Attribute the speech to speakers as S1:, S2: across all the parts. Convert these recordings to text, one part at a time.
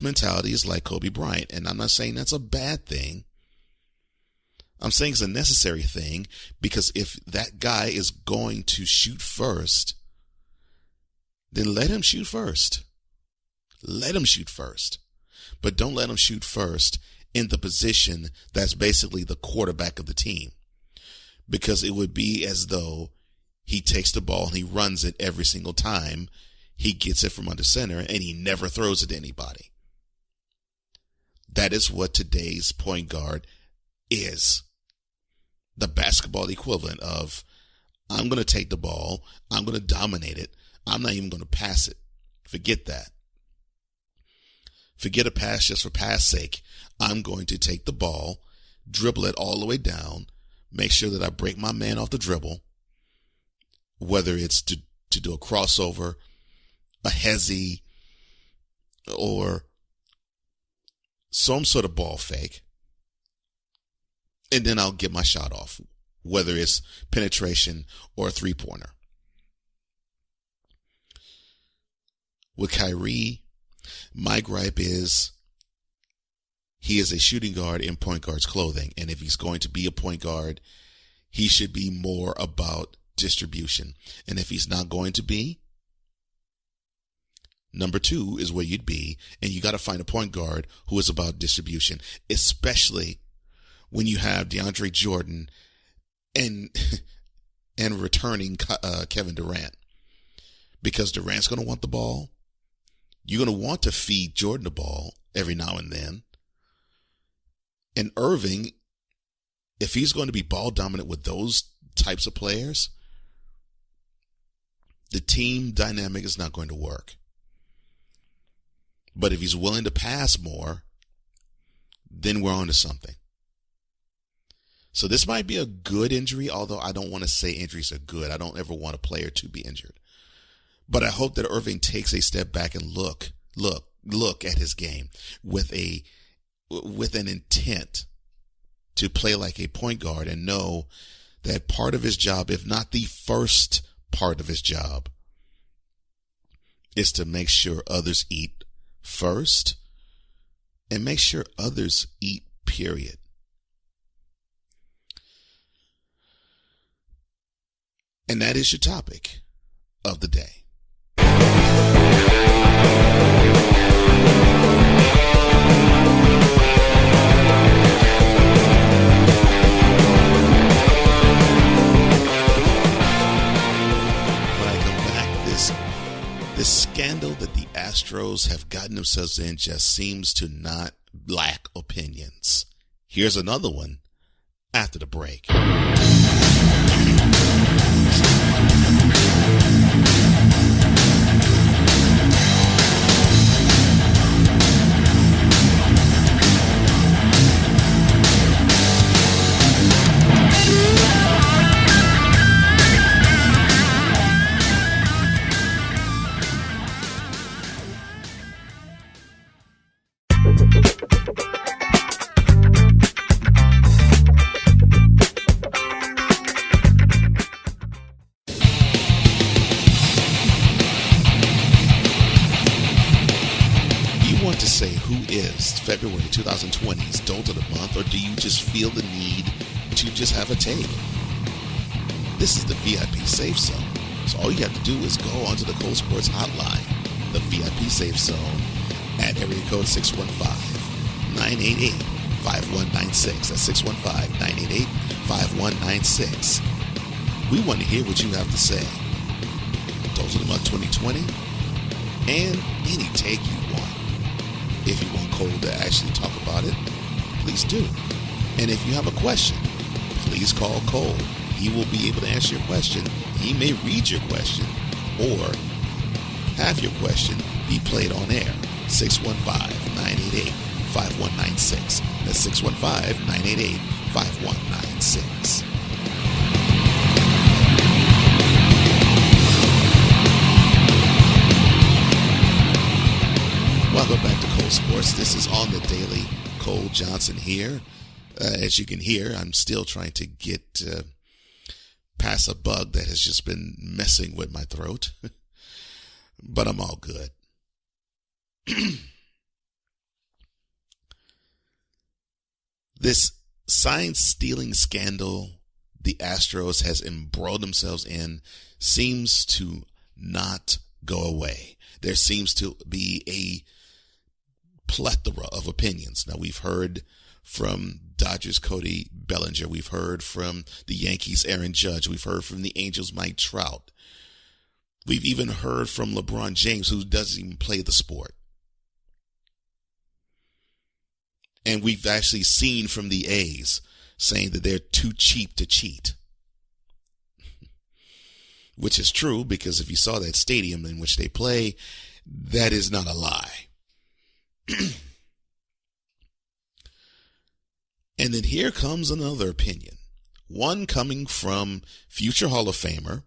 S1: mentality is like Kobe Bryant. And I'm not saying that's a bad thing. I'm saying it's a necessary thing, because if that guy is going to shoot first, then let him shoot first. Let him shoot first. But don't let him shoot first in the position that's basically the quarterback of the team, because it would be as though he takes the ball and he runs it every single time he gets it from under center, and he never throws it to anybody. That is what today's point guard is. The basketball equivalent of, I'm going to take the ball, I'm going to dominate it, I'm not even going to pass it. Forget that. Forget a pass just for pass sake. I'm going to take the ball, dribble it all the way down, make sure that I break my man off the dribble, whether it's to do a crossover, a hezzy, or some sort of ball fake. And then I'll get my shot off, whether it's penetration or a three-pointer. With Kyrie, my gripe is he is a shooting guard in point guard's clothing. And if he's going to be a point guard, he should be more about distribution. And if he's not going to be, number 2 is where you'd be. And you got to find a point guard who is about distribution, especially when you have DeAndre Jordan and returning Kevin Durant, because Durant's going to want the ball. You're going to want to feed Jordan the ball every now and then. And Irving, if he's going to be ball dominant with those types of players, the team dynamic is not going to work. But if he's willing to pass more, then we're on to something. So this might be a good injury, although I don't want to say injuries are good. I don't ever want a player to be injured. But I hope that Irving takes a step back and look at his game with an intent to play like a point guard, and know that part of his job, if not the first part of his job, is to make sure others eat first and make sure others eat, period. And that is your topic of the day. This scandal that the Astros have gotten themselves in just seems to not lack opinions. Here's another one after the break. February 2020's Dolt of the Month, or do you just feel the need to just have a take? This is the VIP Safe Zone. So all you have to do is go onto the Cold Sports Hotline, the VIP Safe Zone, at area code 615-988-5196. That's 615-988-5196. We want to hear what you have to say. Dolt of the Month 2020, and any take you want. If you want Cole to actually talk about it, please do. And if you have a question, please call Cole. He will be able to answer your question. He may read your question or have your question be played on air. 615-988-5196. That's 615-988-5196. Welcome back to Cole Sports. This is On the Daily. Cole Johnson here. As you can hear, I'm still trying to get past a bug that has just been messing with my throat. But I'm all good. This sign stealing scandal the Astros has embroiled themselves in seems to not go away. There seems to be a plethora of opinions. Now, we've heard from Dodgers Cody Bellinger. We've heard from the Yankees Aaron Judge. We've heard from the Angels Mike Trout. We've even heard from LeBron James, who doesn't even play the sport. And we've actually seen from the A's saying that they're too cheap to cheat. Which is true, because if you saw that stadium in which they play, that is not a lie. And then here comes another opinion. One coming from future Hall of Famer,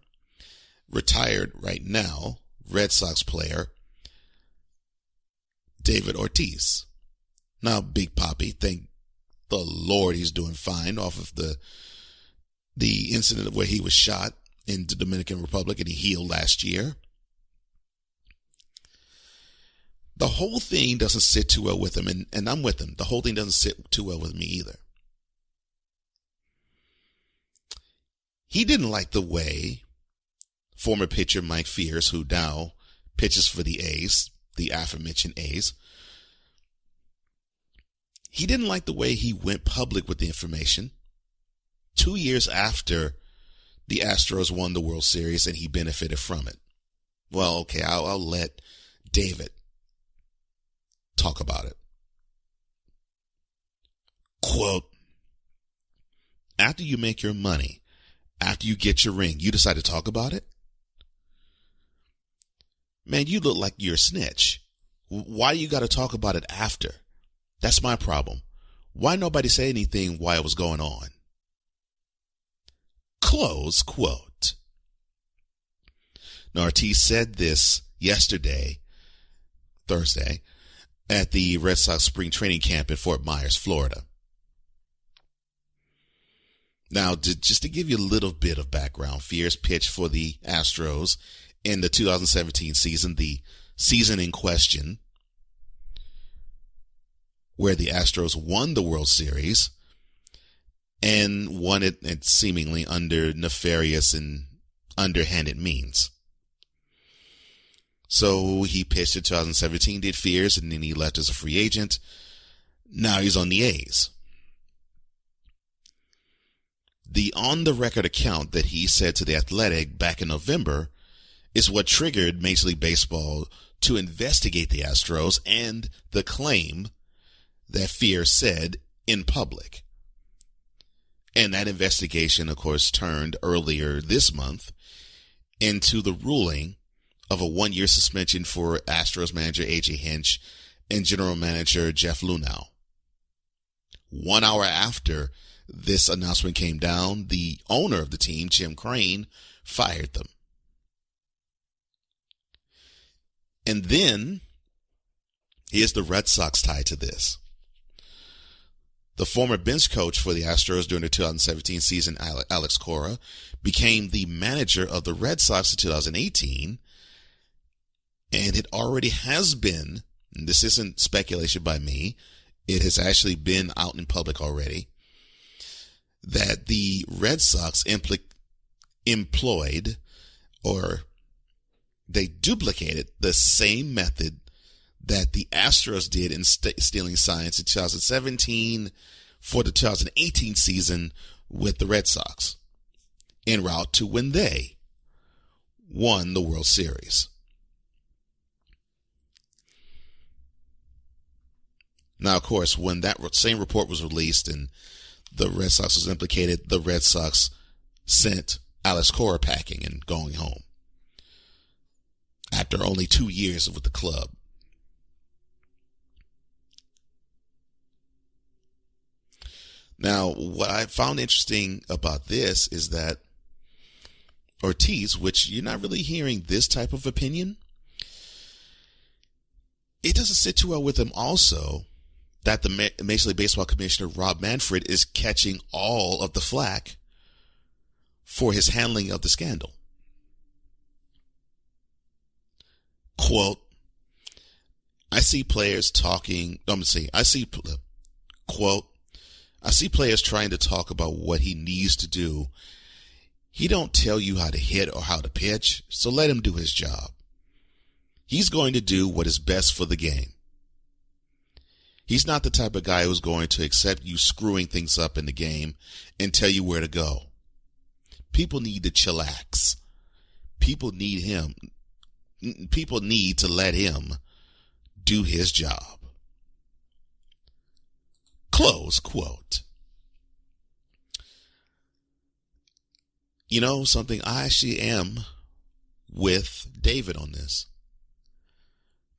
S1: retired right now, Red Sox player, David Ortiz. Now, Big Papi, thank the Lord he's doing fine off of the incident where he was shot in the Dominican Republic and he healed last year. The whole thing doesn't sit too well with him, and I'm with him. The whole thing doesn't sit too well with me either. He didn't like the way former pitcher Mike Fiers, who now pitches for the A's, the aforementioned A's, he didn't like the way he went public with the information 2 years after the Astros won the World Series and he benefited from it. Well, okay, I'll let David talk about it. Quote, after you make your money, after you get your ring, you decide to talk about it? Man, you look like you're a snitch. Why you got to talk about it after? That's my problem. Why nobody say anything while it was going on? Close quote. Now, Ortiz said this yesterday, Thursday, at the Red Sox spring training camp in Fort Myers, Florida. Now, just to give you a little bit of background, Fiers pitched for the Astros in the 2017 season, the season in question, where the Astros won the World Series and won it seemingly under nefarious and underhanded means. So he pitched in 2017, did Fiers, and then he left as a free agent. Now he's on the A's. The on-the-record account that he said to The Athletic back in November is what triggered Major League Baseball to investigate the Astros and the claim that Fiers said in public. And that investigation, of course, turned earlier this month into the ruling of a 1-year suspension for Astros manager A.J. Hinch and general manager Jeff Luhnow. 1 hour after this announcement came down, the owner of the team, Jim Crane, fired them. And then, here's the Red Sox tied to this. The former bench coach for the Astros during the 2017 season, Alex Cora, became the manager of the Red Sox in 2018. And it already has been, and this isn't speculation by me, it has actually been out in public already, that the Red Sox employed, or they duplicated the same method that the Astros did in stealing signs in 2017 for the 2018 season with the Red Sox, en route to when they won the World Series. Now, of course, when that same report was released and the Red Sox was implicated, the Red Sox sent Alex Cora packing and going home after only 2 years with the club. Now, what I found interesting about this is that Ortiz, which you're not really hearing this type of opinion, it doesn't sit too well with him also that the Major League Baseball Commissioner Rob Manfred is catching all of the flack for his handling of the scandal. Quote, I see, quote, I see players trying to talk about what he needs to do. He don't tell you how to hit or how to pitch, so let him do his job. He's going to do what is best for the game. He's not the type of guy who's going to accept you screwing things up in the game and tell you where to go. People need to chillax. People need to let him do his job. Close quote. You know something? I actually am with David on this.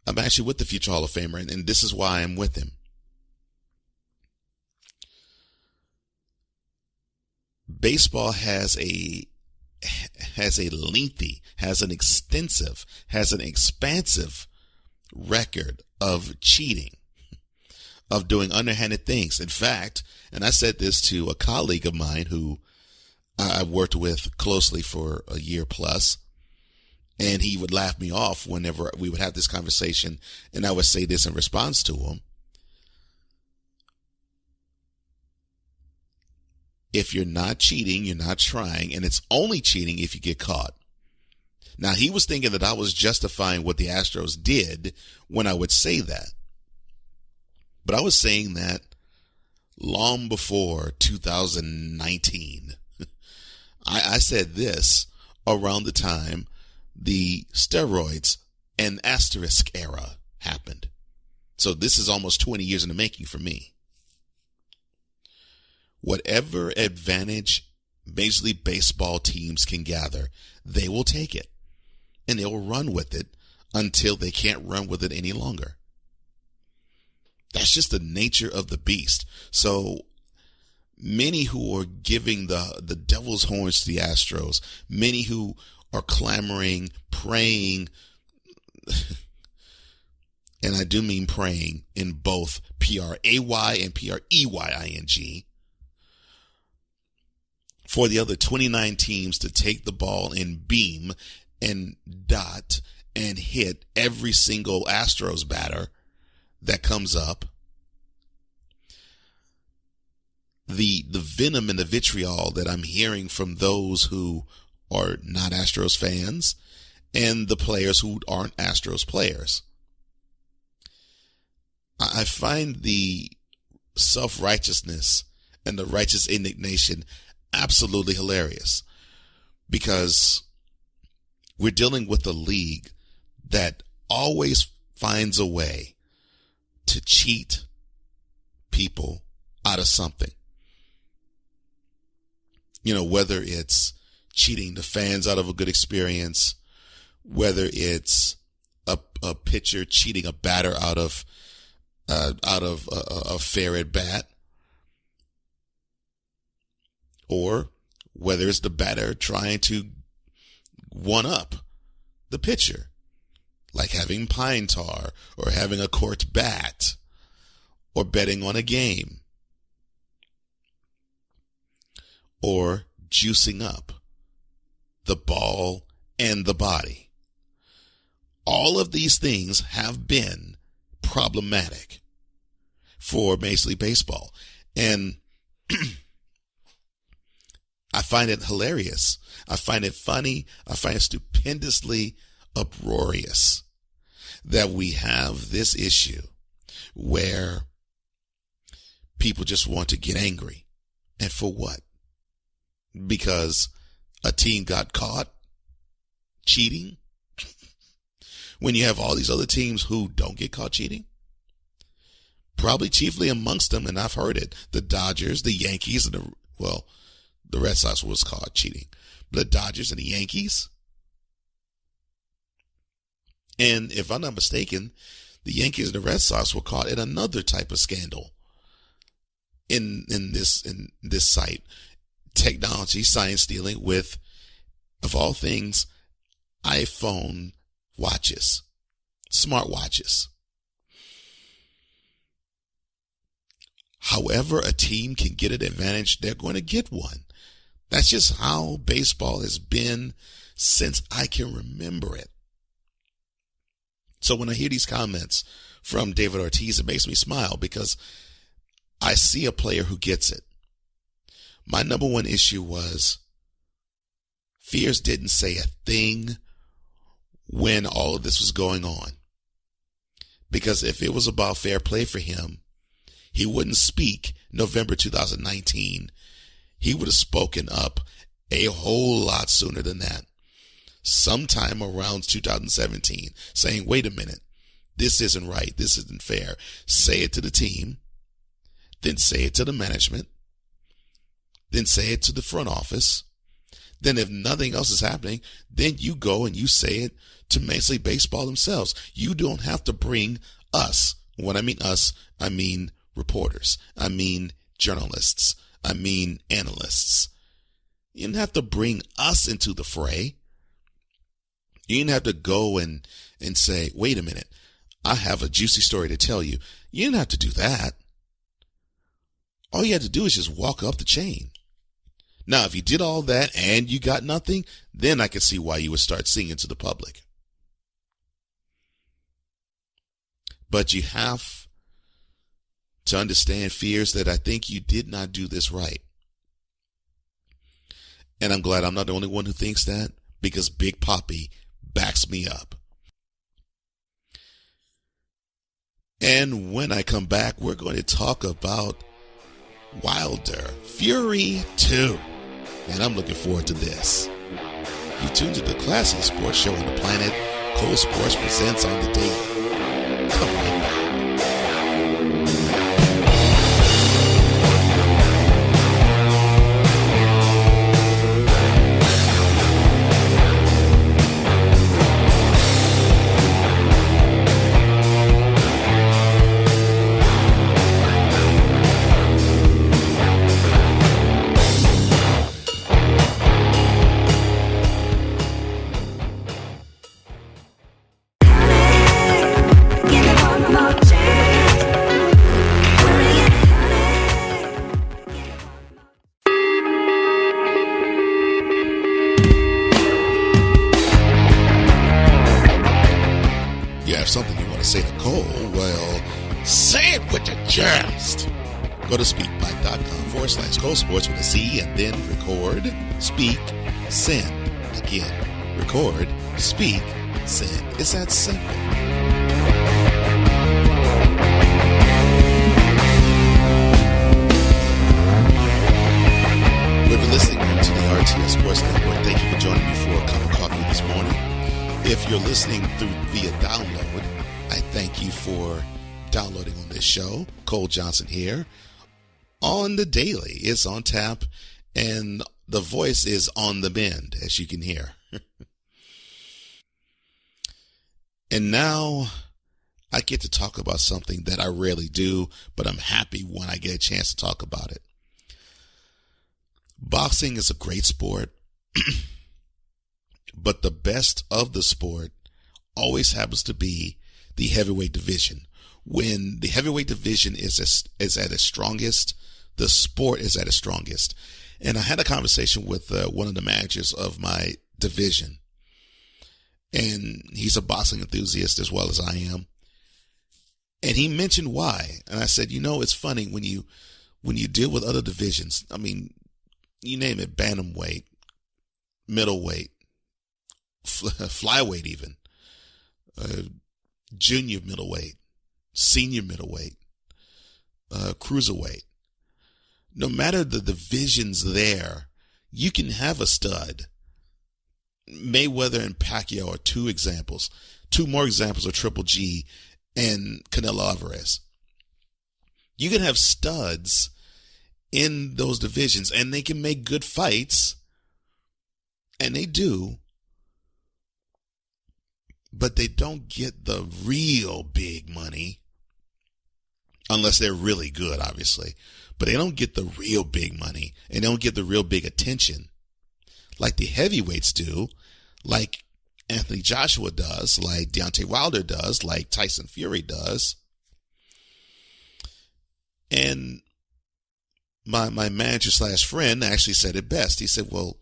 S1: I'm actually with the future Hall of Famer, and this is why I'm with him. Baseball has an expansive record of cheating, of doing underhanded things. In fact, and I said this to a colleague of mine who I've worked with closely for a year plus, and he would laugh me off whenever we would have this conversation, and I would say this in response to him. If you're not cheating, you're not trying, and it's only cheating if you get caught. Now, he was thinking that I was justifying what the Astros did when I would say that. But I was saying that long before 2019. I said this around the time the steroids and asterisk era happened. So this is almost 20 years in the making for me. Whatever advantage Major League Baseball teams can gather, they will take it. And they will run with it until they can't run with it any longer. That's just the nature of the beast. So many who are giving the devil's horns to the Astros, many who are clamoring, praying, and I do mean praying in both P-R-A-Y and P-R-E-Y-I-N-G, for the other 29 teams to take the ball and beam and dot and hit every single Astros batter that comes up. The venom and the vitriol that I'm hearing from those who are not Astros fans and the players who aren't Astros players. I find the self-righteousness and the righteous indignation absolutely hilarious, because we're dealing with a league that always finds a way to cheat people out of something. You know, whether it's cheating the fans out of a good experience, whether it's a pitcher cheating a batter out of a fair at bat, or whether it's the batter trying to one up the pitcher, like having pine tar or having a corked bat or betting on a game or juicing up the ball and the body. All of these things have been problematic for Major League Baseball. And I find it hilarious. I find it funny. I find it stupendously uproarious that we have this issue where people just want to get angry. And for what? Because a team got caught cheating? When you have all these other teams who don't get caught cheating? Probably chiefly amongst them, and I've heard it, the Dodgers, the Yankees, and the Red Sox was caught cheating. But the Dodgers and the Yankees? And if I'm not mistaken, the Yankees and the Red Sox were caught in another type of scandal in this site. Technology, science stealing with, of all things, iPhone watches, smart watches. However a team can get an advantage, they're going to get one. That's just how baseball has been since I can remember it. So when I hear these comments from David Ortiz, it makes me smile, because I see a player who gets it. My number one issue was Fierce didn't say a thing when all of this was going on. Because if it was about fair play for him, he wouldn't speak November 2019. He would have spoken up a whole lot sooner than that. Sometime around 2017, saying, wait a minute, this isn't right. This isn't fair. Say it to the team. Then say it to the management. Then say it to the front office. Then if nothing else is happening, then you go and you say it to Major League Baseball themselves. You don't have to bring us. When I mean us, I mean reporters. I mean journalists. I mean analysts. You didn't have to bring us into the fray. You didn't have to go and say, wait a minute, I have a juicy story to tell you. You didn't have to do that. All you had to do is just walk up the chain. Now, if you did all that and you got nothing, then I could see why you would start singing to the public. But you have to understand, Fears, that I think you did not do this right. And I'm glad I'm not the only one who thinks that, because Big Papi backs me up. And when I come back, we're going to talk about Wilder Fury 2. And I'm looking forward to this. You tuned to the classiest sports show on the planet. Cole Sports presents On the Daily. Come right back. Something you want to say to Cole, well, say it with your chest. Go to speakpipe.com/Cole Sports with a C and then record, speak, send. Again, record, speak, send. It's that simple. We've been listening to the RTS Sports Network. Thank you for joining me for a cup of coffee this morning. If you're listening via download, I thank you for downloading on this show. Cole Johnson here. On the Daily, it's on tap, and the voice is on the mend, as you can hear. And now I get to talk about something that I rarely do, but I'm happy when I get a chance to talk about it. Boxing is a great sport. But the best of the sport always happens to be the heavyweight division. When the heavyweight division is at its strongest, the sport is at its strongest. And I had a conversation with one of the managers of my division. And he's a boxing enthusiast as well as I am. And he mentioned why. And I said, it's funny when you deal with other divisions. I mean, you name it, bantamweight, middleweight, flyweight even, junior middleweight, senior middleweight, cruiserweight. No matter the divisions there, you can have a stud. Mayweather and Pacquiao are two more examples of Triple G and Canelo Alvarez. You can have studs in those divisions and they can make good fights, and they do. But they don't get the real big money unless they're really good, obviously. But they don't get the real big money and they don't get the real big attention like the heavyweights do, like Anthony Joshua does, like Deontay Wilder does, like Tyson Fury does. And my manager / friend actually said it best. He said, well,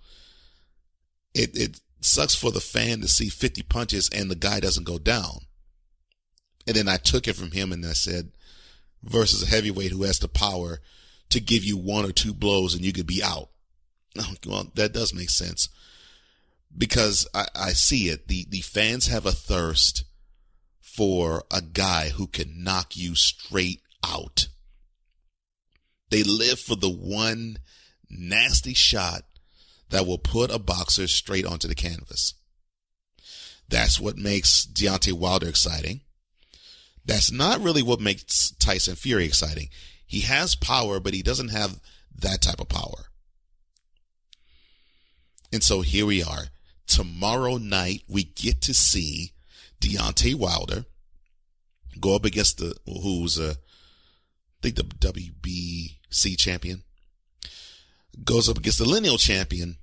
S1: it sucks for the fan to see 50 punches and the guy doesn't go down. And then I took it from him and I said, versus a heavyweight who has the power to give you one or two blows and you could be out. Well, that does make sense because I see it. The fans have a thirst for a guy who can knock you straight out. They live for the one nasty shot that will put a boxer straight onto the canvas. That's what makes Deontay Wilder exciting. That's not really what makes Tyson Fury exciting. He has power, but he doesn't have that type of power. And so here we are. Tomorrow night, we get to see Deontay Wilder go up against who's I think the WBC champion, goes up against the lineal champion,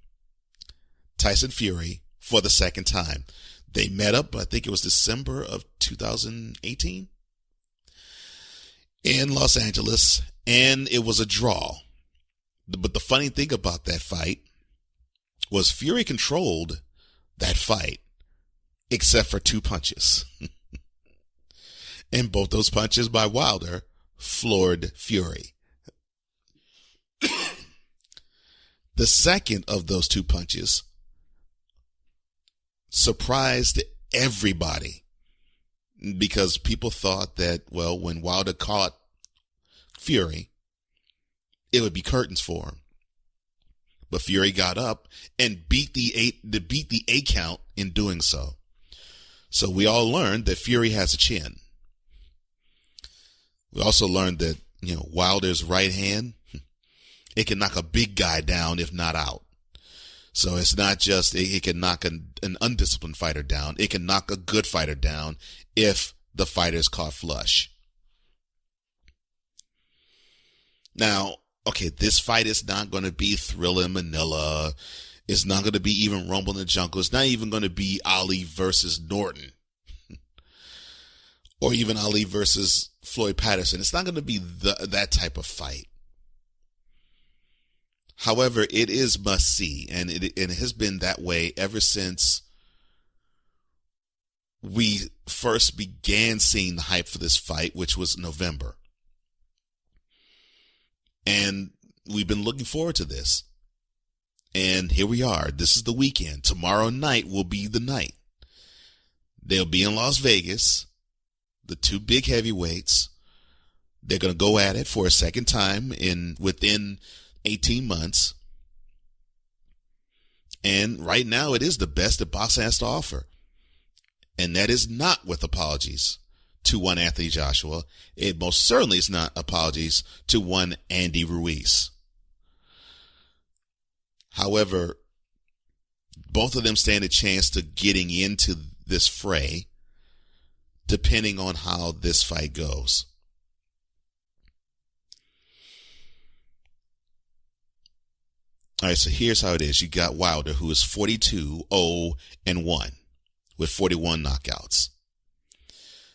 S1: Tyson Fury, for the second time. They met up, I think it was December of 2018 in Los Angeles, and it was a draw. But the funny thing about that fight was Fury controlled that fight, except for two punches. And both those punches by Wilder floored Fury. The second of those two punches surprised everybody because people thought that, well, when Wilder caught Fury, it would be curtains for him. But Fury got up and beat the eight count in doing so. So we all learned that Fury has a chin. We also learned that, Wilder's right hand, it can knock a big guy down if not out. So it's not just, it can knock an undisciplined fighter down. It can knock a good fighter down if the fighter is caught flush. Now, okay, this fight is not going to be Thriller in Manila. It's not going to be even Rumble in the Jungle. It's not even going to be Ali versus Norton. Or even Ali versus Floyd Patterson. It's not going to be that type of fight. However, it is must-see, and it has been that way ever since we first began seeing the hype for this fight, which was November. And we've been looking forward to this. And here we are. This is the weekend. Tomorrow night will be the night. They'll be in Las Vegas. The two big heavyweights. They're going to go at it for a second time within 18 months. And right now it is the best that boxing has to offer. And that is not with apologies to one Anthony Joshua. It most certainly is not apologies to one Andy Ruiz. However, both of them stand a chance to getting into this fray depending on how this fight goes. All right, so here's how it is. You got Wilder, who is 42-0-1 with 41 knockouts.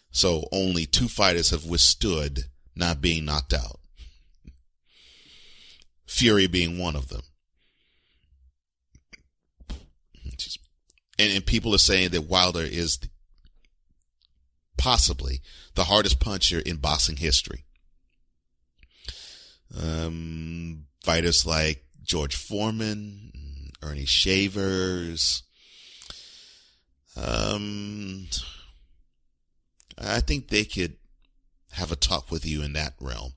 S1: So only two fighters have withstood not being knocked out. Fury being one of them. And people are saying that Wilder is possibly the hardest puncher in boxing history. Fighters like George Foreman, Ernie Shavers. I think they could have a talk with you in that realm.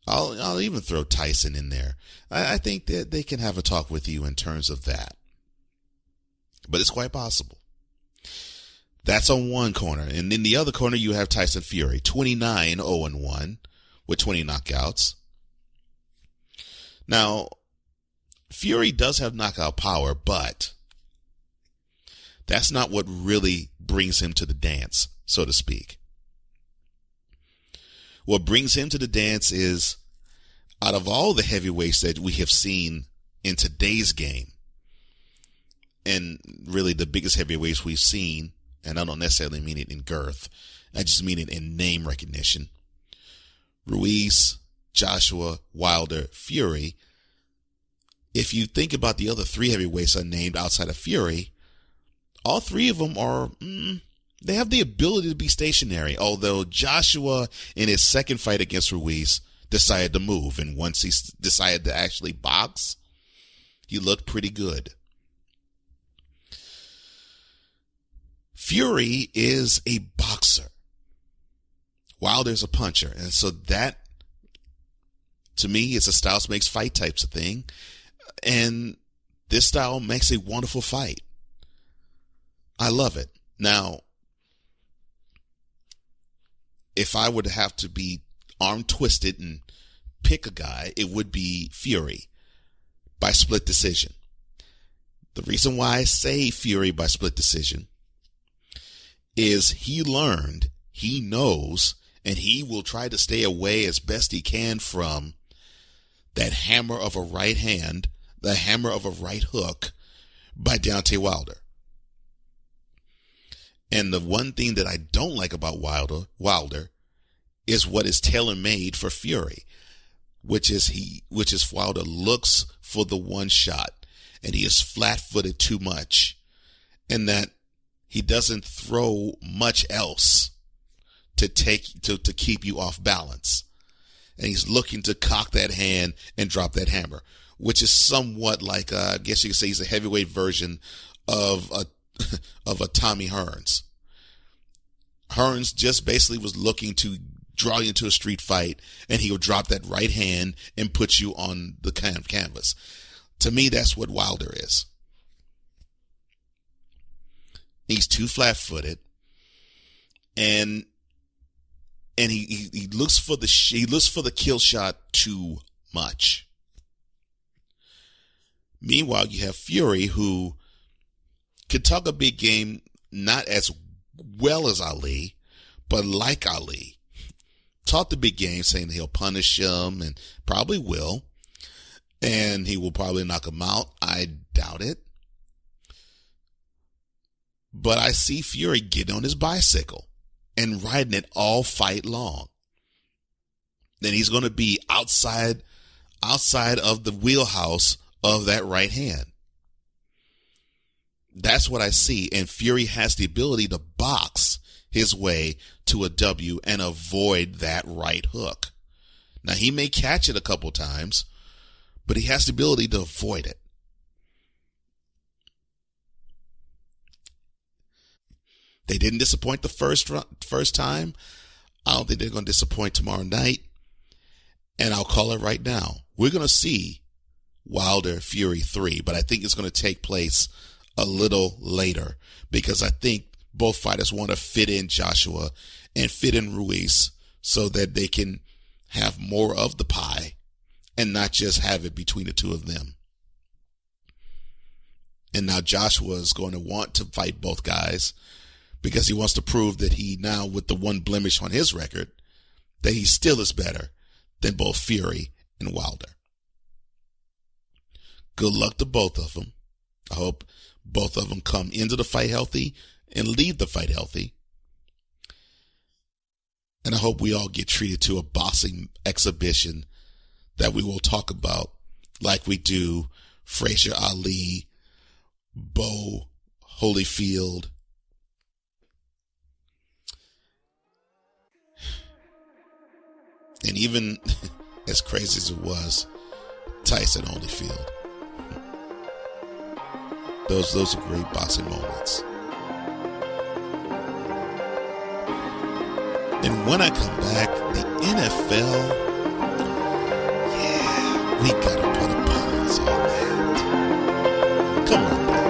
S1: I'll even throw Tyson in there. I think that they can have a talk with you in terms of that. But it's quite possible. That's on one corner. And in the other corner, you have Tyson Fury, 29-0-1 with 20 knockouts. Now, Fury does have knockout power, but that's not what really brings him to the dance, so to speak. What brings him to the dance is, out of all the heavyweights that we have seen in today's game, and really the biggest heavyweights we've seen, and I don't necessarily mean it in girth, I just mean it in name recognition. Ruiz, Joshua, Wilder, Fury. If you think about the other three heavyweights unnamed outside of Fury, all three of them are They have the ability to be stationary, although Joshua, in his second fight against Ruiz, decided to move. And once he decided to actually box, he looked pretty good. Fury is a boxer. Wilder's a puncher. And so that, to me, is a styles makes fight types of thing. And this style makes a wonderful fight. I love it. Now, if I would have to be arm twisted and pick a guy, it would be Fury by split decision. The reason why I say Fury by split decision is he learned, he knows, and he will try to stay away as best he can from that hammer of a right hand, the hammer of a right hook by Deontay Wilder. And the one thing that I don't like about Wilder is what is tailor-made for Fury, which is Wilder looks for the one shot, and he is flat-footed too much, and that he doesn't throw much else to keep you off balance. And he's looking to cock that hand and drop that hammer, which is somewhat like, I guess you could say he's a heavyweight version of a Tommy Hearns. Hearns just basically was looking to draw you into a street fight, and he would drop that right hand and put you on the canvas. To me, that's what Wilder is. He's too flat-footed, and he looks for the kill shot too much. Meanwhile, you have Fury, who can talk a big game, not as well as Ali, but like Ali. Talk the big game, saying he'll punish him, and probably will, and he will probably knock him out. I doubt it. But I see Fury getting on his bicycle and riding it all fight long. Then he's going to be outside of the wheelhouse of that right hand. That's what I see. And Fury has the ability to box his way to a W and avoid that right hook. Now, he may catch it a couple times, but he has the ability to avoid it. They didn't disappoint the first time. I don't think they're going to disappoint tomorrow night. And I'll call it right now. We're going to see Wilder Fury 3, but I think it's going to take place a little later because I think both fighters want to fit in Joshua and fit in Ruiz so that they can have more of the pie and not just have it between the two of them. And now Joshua is going to want to fight both guys because he wants to prove that he now, with the one blemish on his record, that he still is better than both Fury and Wilder. Good luck to both of them. I hope both of them come into the fight healthy and leave the fight healthy. And I hope we all get treated to a boxing exhibition that we will talk about like we do Frazier Ali, Bo Holyfield, and even as crazy as it was, Tyson Holyfield. Those are great boxing moments. And when I come back, the NFL, yeah, we gotta put a pause on that. Come on, back.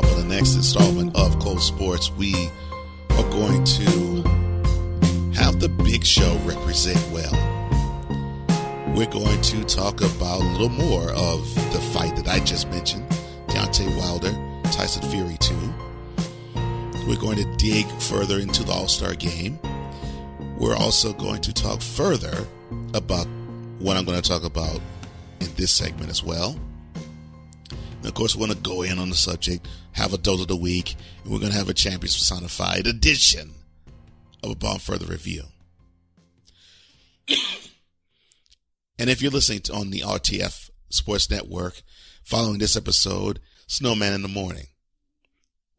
S1: up on the next installment of Cold Sports, we are going to have the Big Show represent well. We're going to talk about a little more of the fight that I just mentioned, Deontay Wilder, Tyson Fury 2. We're going to dig further into the All-Star Game. We're also going to talk further about what I'm going to talk about in this segment as well. And of course, we're going to go in on the subject, have a doze of the week, and we're going to have a Champions Personified edition of Upon Further Review. And if you're listening on the RTF Sports Network, following this episode, Snowman in the Morning.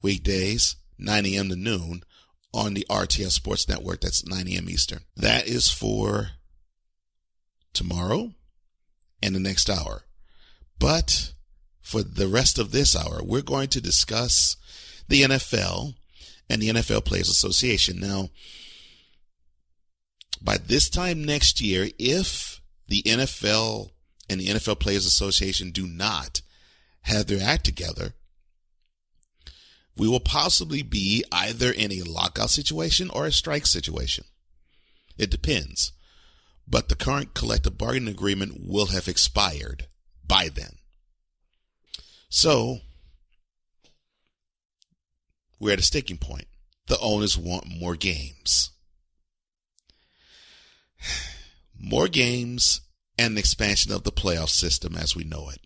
S1: Weekdays, 9 a.m. to noon on the RTF Sports Network. That's 9 a.m. Eastern. That is for tomorrow and the next hour. But for the rest of this hour, we're going to discuss the NFL and the NFL Players Association. Now, by this time next year, if the NFL and the NFL Players Association do not have their act together, we will possibly be either in a lockout situation or a strike situation. It depends. But the current collective bargaining agreement will have expired by then. So, we're at a sticking point. The owners want more games. More games and an expansion of the playoff system as we know it.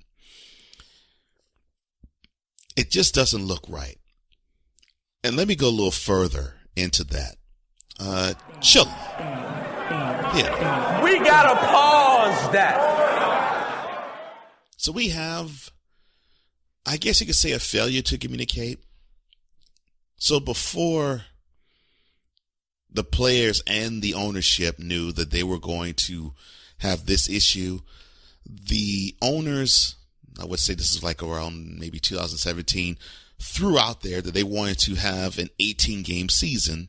S1: It just doesn't look right. And let me go a little further into that. Chill. Yeah.
S2: We gotta pause that.
S1: So we have, I guess you could say, a failure to communicate. So before the players and the ownership knew that they were going to have this issue, the owners, I would say this is like around maybe 2017, threw out there that they wanted to have an 18-game season,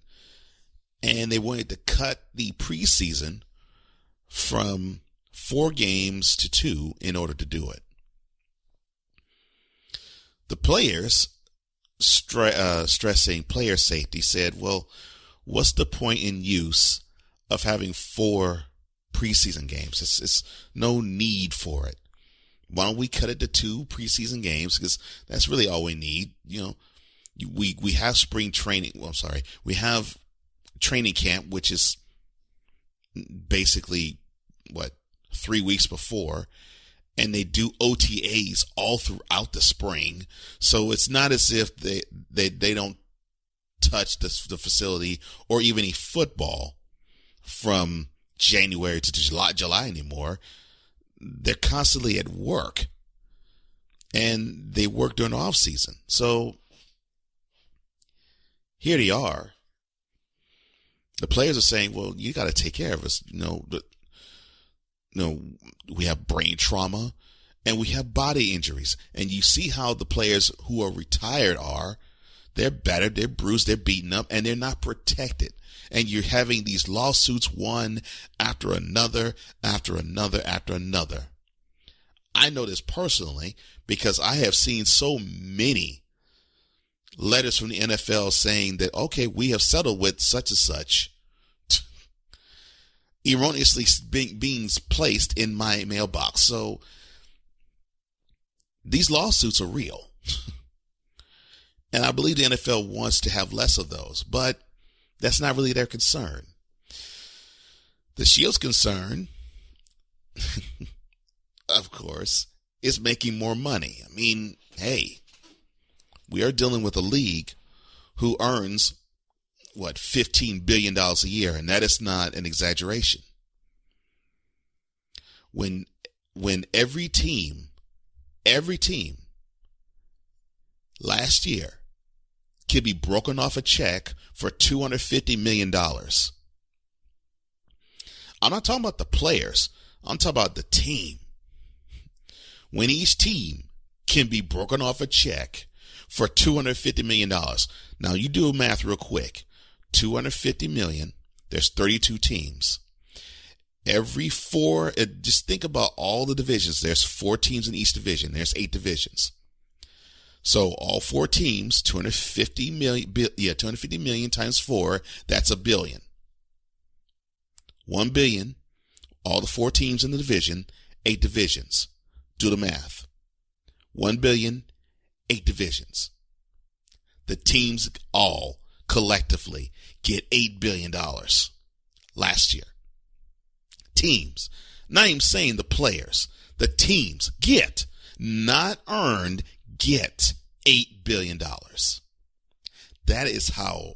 S1: and they wanted to cut the preseason from 4 games to 2 in order to do it. The players, stressing player safety, said, well, what's the point in use of having 4 preseason games? It's no need for it. Why don't we cut it to 2 preseason games? Because that's really all we need. You know, we have spring training. Well, I'm sorry. We have training camp, which is basically 3 weeks before, and they do OTAs all throughout the spring. So it's not as if they don't touch the facility or even any football from January to July anymore. They're constantly at work, and they work during the off season. So here they are. The players are saying, well, you got to take care of us. We have brain trauma and we have body injuries. And you see how the players who are retired are. They're battered, they're bruised, they're beaten up, and they're not protected. And you're having these lawsuits one after another, after another, after another. I know this personally because I have seen so many letters from the NFL saying that, okay, we have settled with such and such, erroneously being placed in my mailbox. So these lawsuits are real. And I believe the NFL wants to have less of those, but that's not really their concern. The Shield's concern, of course, is making more money. I mean, hey, we are dealing with a league who earns, $15 billion a year, and that is not an exaggeration. When every team last year could be broken off a check for $250 million. I'm not talking about the players. I'm talking about the team. When each team can be broken off a check for $250 million. Now, you do math real quick. $250 million. There's 32 teams. Every 4, just think about all the divisions. There's 4 teams in each division. There's 8 divisions. So all 4 teams, 250 million times 4, that's $1 billion. 1 billion, all the 4 teams in the division, 8 divisions. Do the math. 1 billion, 8 divisions. The teams all collectively get $8 billion last year. Teams, not even saying the players, the teams get, not earned, get $8 billion. That is how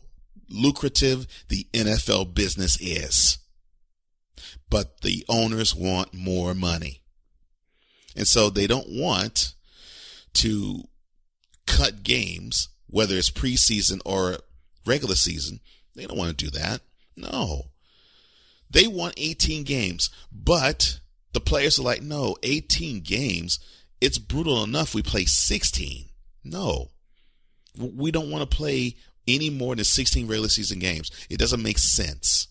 S1: lucrative the NFL business is. But the owners want more money. And so they don't want to cut games, whether it's preseason or regular season. They don't want to do that. No. They want 18 games. But the players are like, no, 18 games, it's brutal enough we play 16. No. We don't want to play any more than 16 regular season games. It doesn't make sense.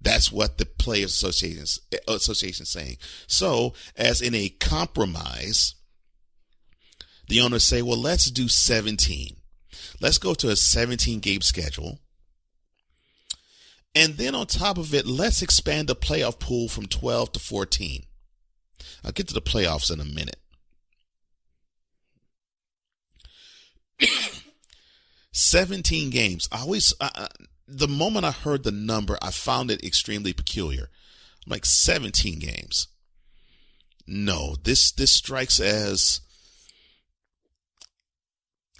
S1: That's what the Players Association is saying. So, as in a compromise, the owners say, well, let's do 17. Let's go to a 17-game schedule. And then on top of it, let's expand the playoff pool from 12 to 14. I'll get to the playoffs in a minute. 17 games. The moment I heard the number, I found it extremely peculiar. I'm like, 17 games. No, this strikes as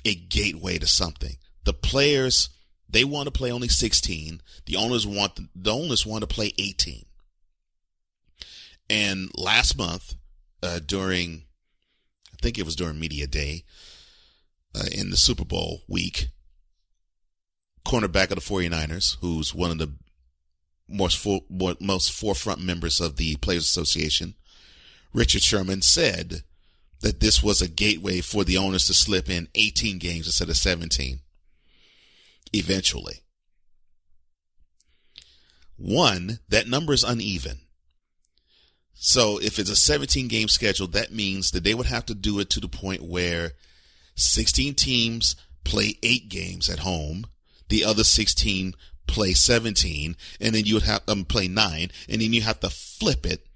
S1: a gateway to something. The players, they want to play only 16. The owners want to play 18. And last month, during Media Day, in the Super Bowl week, cornerback of the 49ers, who's one of the most forefront members of the Players Association, Richard Sherman, said that this was a gateway for the owners to slip in 18 games instead of 17. Eventually. One, that number is uneven. So if it's a 17-game schedule, that means that they would have to do it to the point where 16 teams play 8 games at home, the other 16 play 17, and then you would have them play 9, and then you have to flip it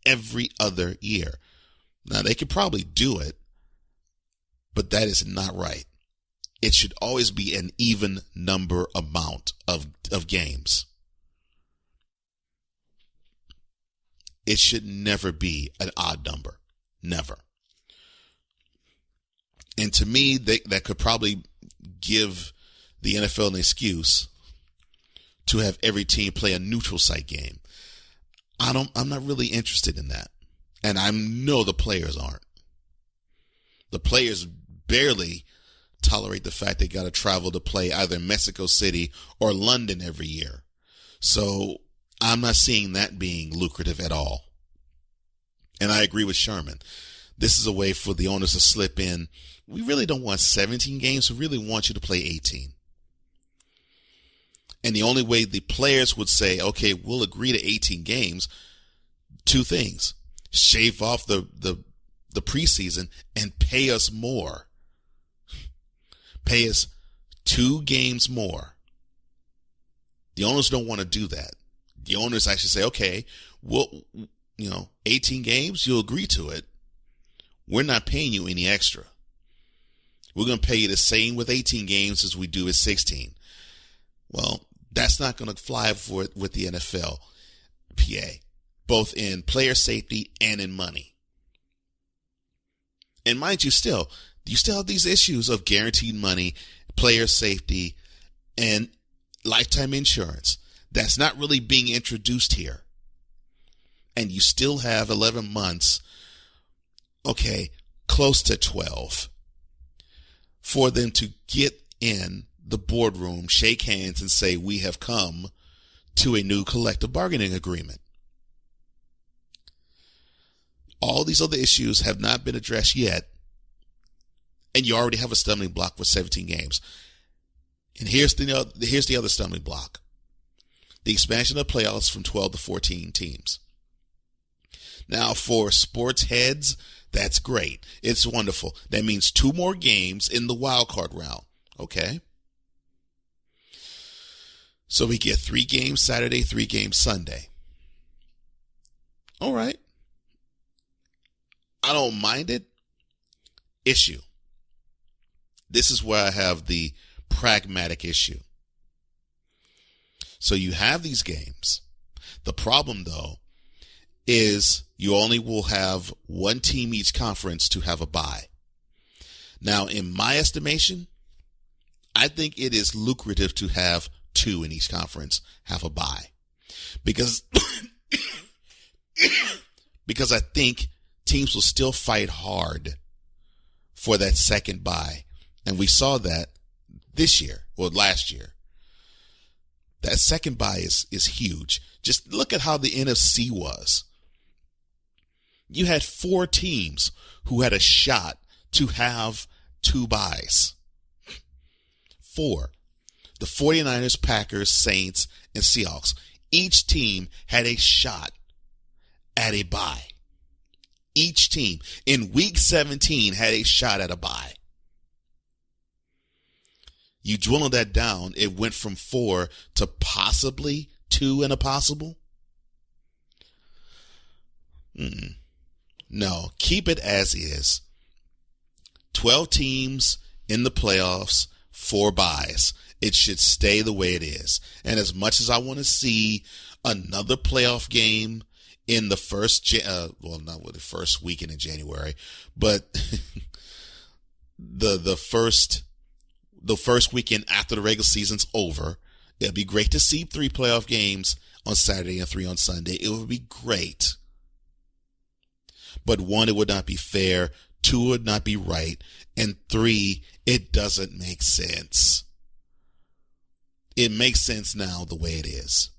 S1: every other year. Now, they could probably do it, but that is not right. It should always be an even number amount of games. It should never be an odd number. Never. And to me, that could probably give the NFL an excuse to have every team play a neutral site game. I'm not really interested in that. And I know the players aren't. The players barely tolerate the fact they got to travel to play either in Mexico City or London every year. So I'm not seeing that being lucrative at all. And I agree with Sherman. This is a way for the owners to slip in. We really don't want 17 games. We really want you to play 18. And the only way the players would say, okay, we'll agree to 18 games, 2 things. Shave off the preseason and pay us more. Pay us 2 games more. The owners don't want to do that. The owners actually say, okay, well, 18 games, you'll agree to it. We're not paying you any extra. We're going to pay you the same with 18 games as we do with 16. Well, that's not going to fly with the NFL, PA, both in player safety and in money. And mind you still have these issues of guaranteed money, player safety, and lifetime insurance. That's not really being introduced here. And you still have 11 months, okay, close to 12, for them to get in the boardroom, shake hands, and say, we have come to a new collective bargaining agreement. All these other issues have not been addressed yet, and you already have a stumbling block with 17 games. And here's the other stumbling block. The expansion of playoffs from 12 to 14 teams. Now, for sports heads, that's great. It's wonderful. That means 2 more games in the wild card round. Okay. So we get 3 games Saturday, 3 games Sunday. All right. I don't mind it. Issue. This is where I have the pragmatic issue. So you have these games. The problem, though, is you only will have 1 team each conference to have a bye. Now, in my estimation, I think it is lucrative to have 2 in each conference have a bye. Because I think teams will still fight hard for that second bye. And we saw that this year, or last year. That second bye is huge. Just look at how the NFC was. You had 4 teams who had a shot to have 2 byes. 4. The 49ers, Packers, Saints, and Seahawks. Each team had a shot at a bye. Each team in week 17 had a shot at a bye. You dwindle that down, it went from 4 to possibly 2 and a possible. No, keep it as is. 12 teams in the playoffs, 4 byes. It should stay the way it is. And as much as I want to see another playoff game in the first, not with the first weekend in January, but the first weekend after the regular season's over, it'd be great to see 3 playoff games on Saturday and 3 on Sunday. It would be great. But 1, it would not be fair. 2, would not be right. And 3, it doesn't make sense. It makes sense now the way it is.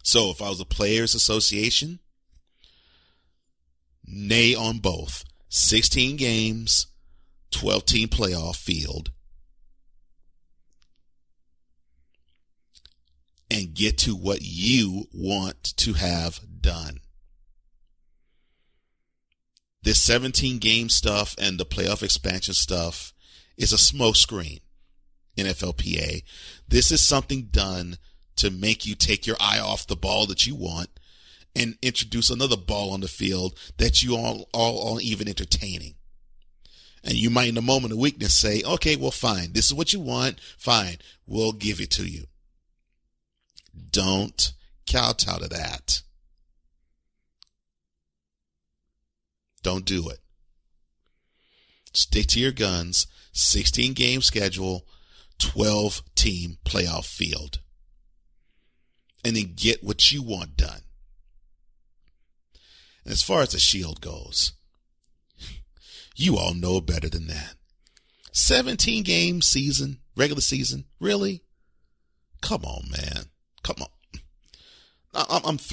S1: So if I was a players association, nay on both. 16 games, 12-team playoff field. And get to what you want to have done. This 17-game stuff and the playoff expansion stuff is a smokescreen, NFLPA. This is something done to make you take your eye off the ball that you want and introduce another ball on the field that you all aren't even entertaining. And you might in a moment of weakness say, okay, well, fine. This is what you want. Fine. We'll give it to you. Don't kowtow to that. Don't do it. Stick to your guns. 16-game schedule, 12-team playoff field. And then get what you want done. And as far as the Shield goes, you all know better than that. 17-game season, regular season, really? Come on, man. Come on.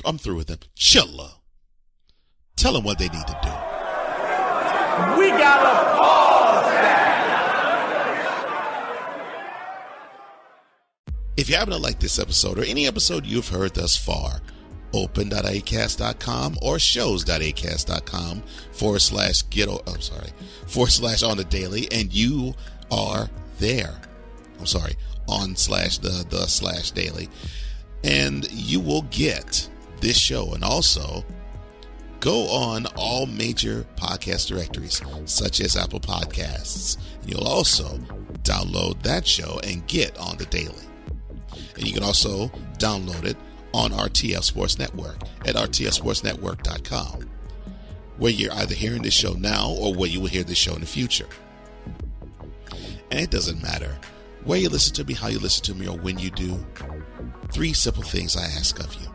S1: I'm through with them. Chilla. Tell them what they need to do.
S2: We gotta pause that.
S1: If you happen to like this episode or any episode you've heard thus far, open.acast.com or shows.acast.com // on the daily, and you are there. on/ daily. And you will get this show, and also go on all major podcast directories such as Apple Podcasts. You'll also download that show and get on the daily. And you can also download it on RTF Sports Network at rtfsportsnetwork.com, where you're either hearing this show now or where you will hear this show in the future. And it doesn't matter where you listen to me, how you listen to me, or when you do. 3 simple things I ask of you.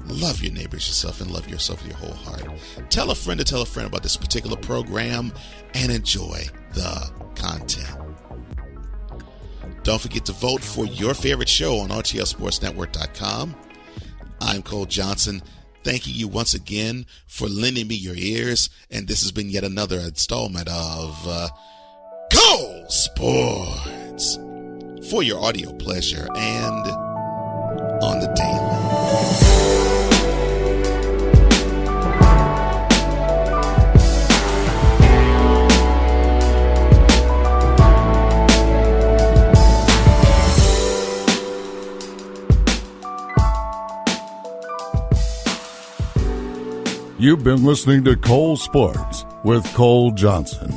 S1: Love your neighbors yourself and love yourself with your whole heart. Tell a friend to tell a friend about this particular program and enjoy the content. Don't forget to vote for your favorite show on rtfsportsnetwork.com. I'm Cole Johnson, thanking you once again for lending me your ears, and this has been yet another installment of Cole Sports for your audio pleasure and on the daily.
S3: You've been listening to Cole Sports with Cole Johnson.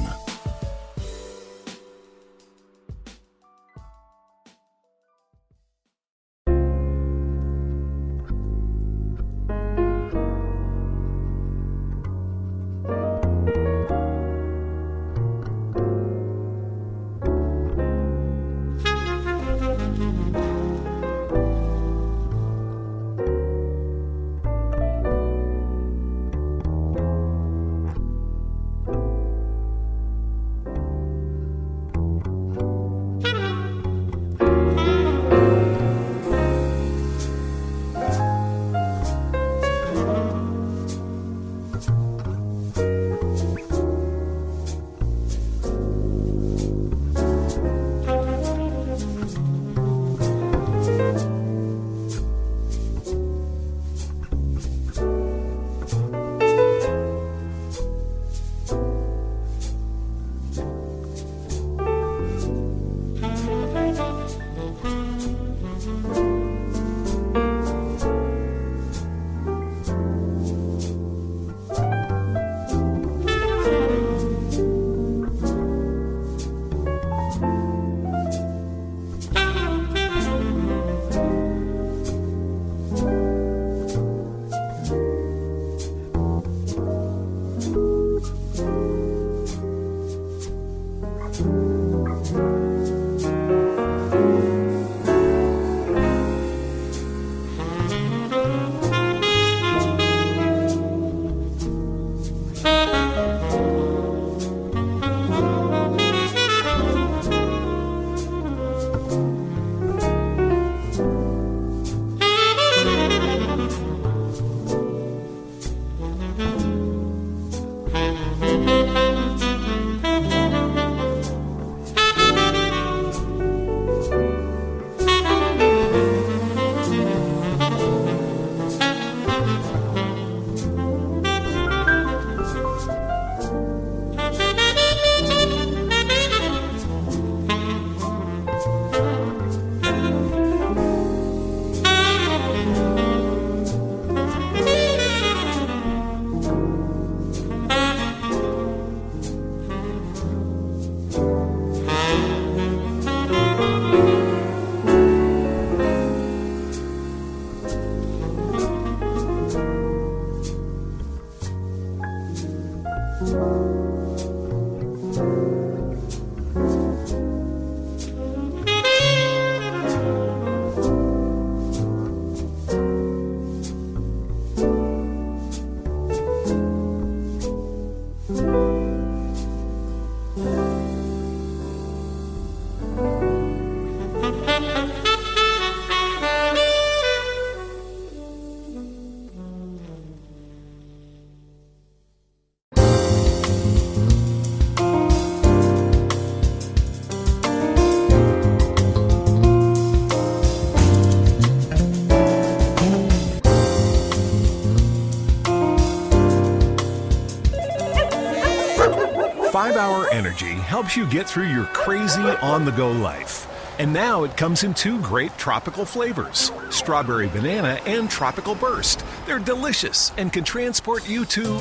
S4: Five-Hour Energy helps you get through your crazy on-the-go life. And now it comes in two great tropical flavors, strawberry banana and tropical burst. They're delicious and can transport you to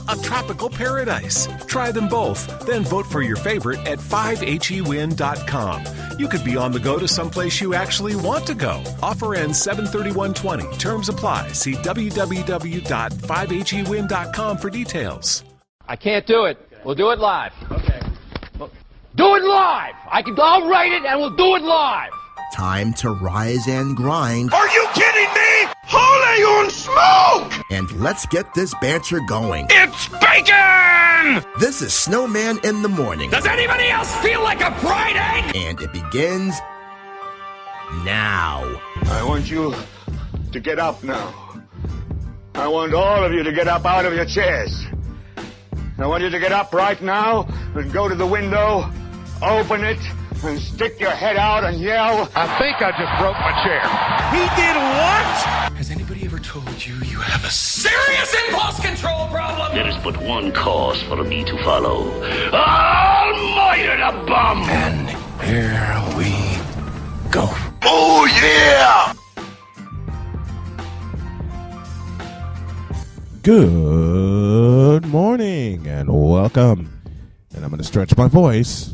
S4: a tropical paradise. Try them both, then vote for your favorite at 5hewin.com. You could be on the go to someplace you actually want to go. Offer ends 7/31/20. Terms apply. See www.5hewin.com for details.
S5: I can't do it. We'll do it live. Okay. Do it live! I'll write it and we'll do it live!
S6: Time to rise and grind.
S2: Are you kidding me? Holy on smoke!
S6: And let's get this banter going.
S2: It's bacon!
S6: This is Snowman in the Morning.
S2: Does anybody else feel like a fried egg?
S6: And it begins now.
S7: I want you to get up now. I want all of you to get up out of your chairs. I want you to get up right now and go to the window, open it, and stick your head out and yell,
S2: I think I just broke my chair. He did what?
S8: Has anybody ever told you you have a serious impulse control problem?
S9: There is but one cause for me to follow. Almighty the bum!
S8: And here we go.
S2: Oh, yeah!
S10: Good morning and welcome. And I'm going to stretch my voice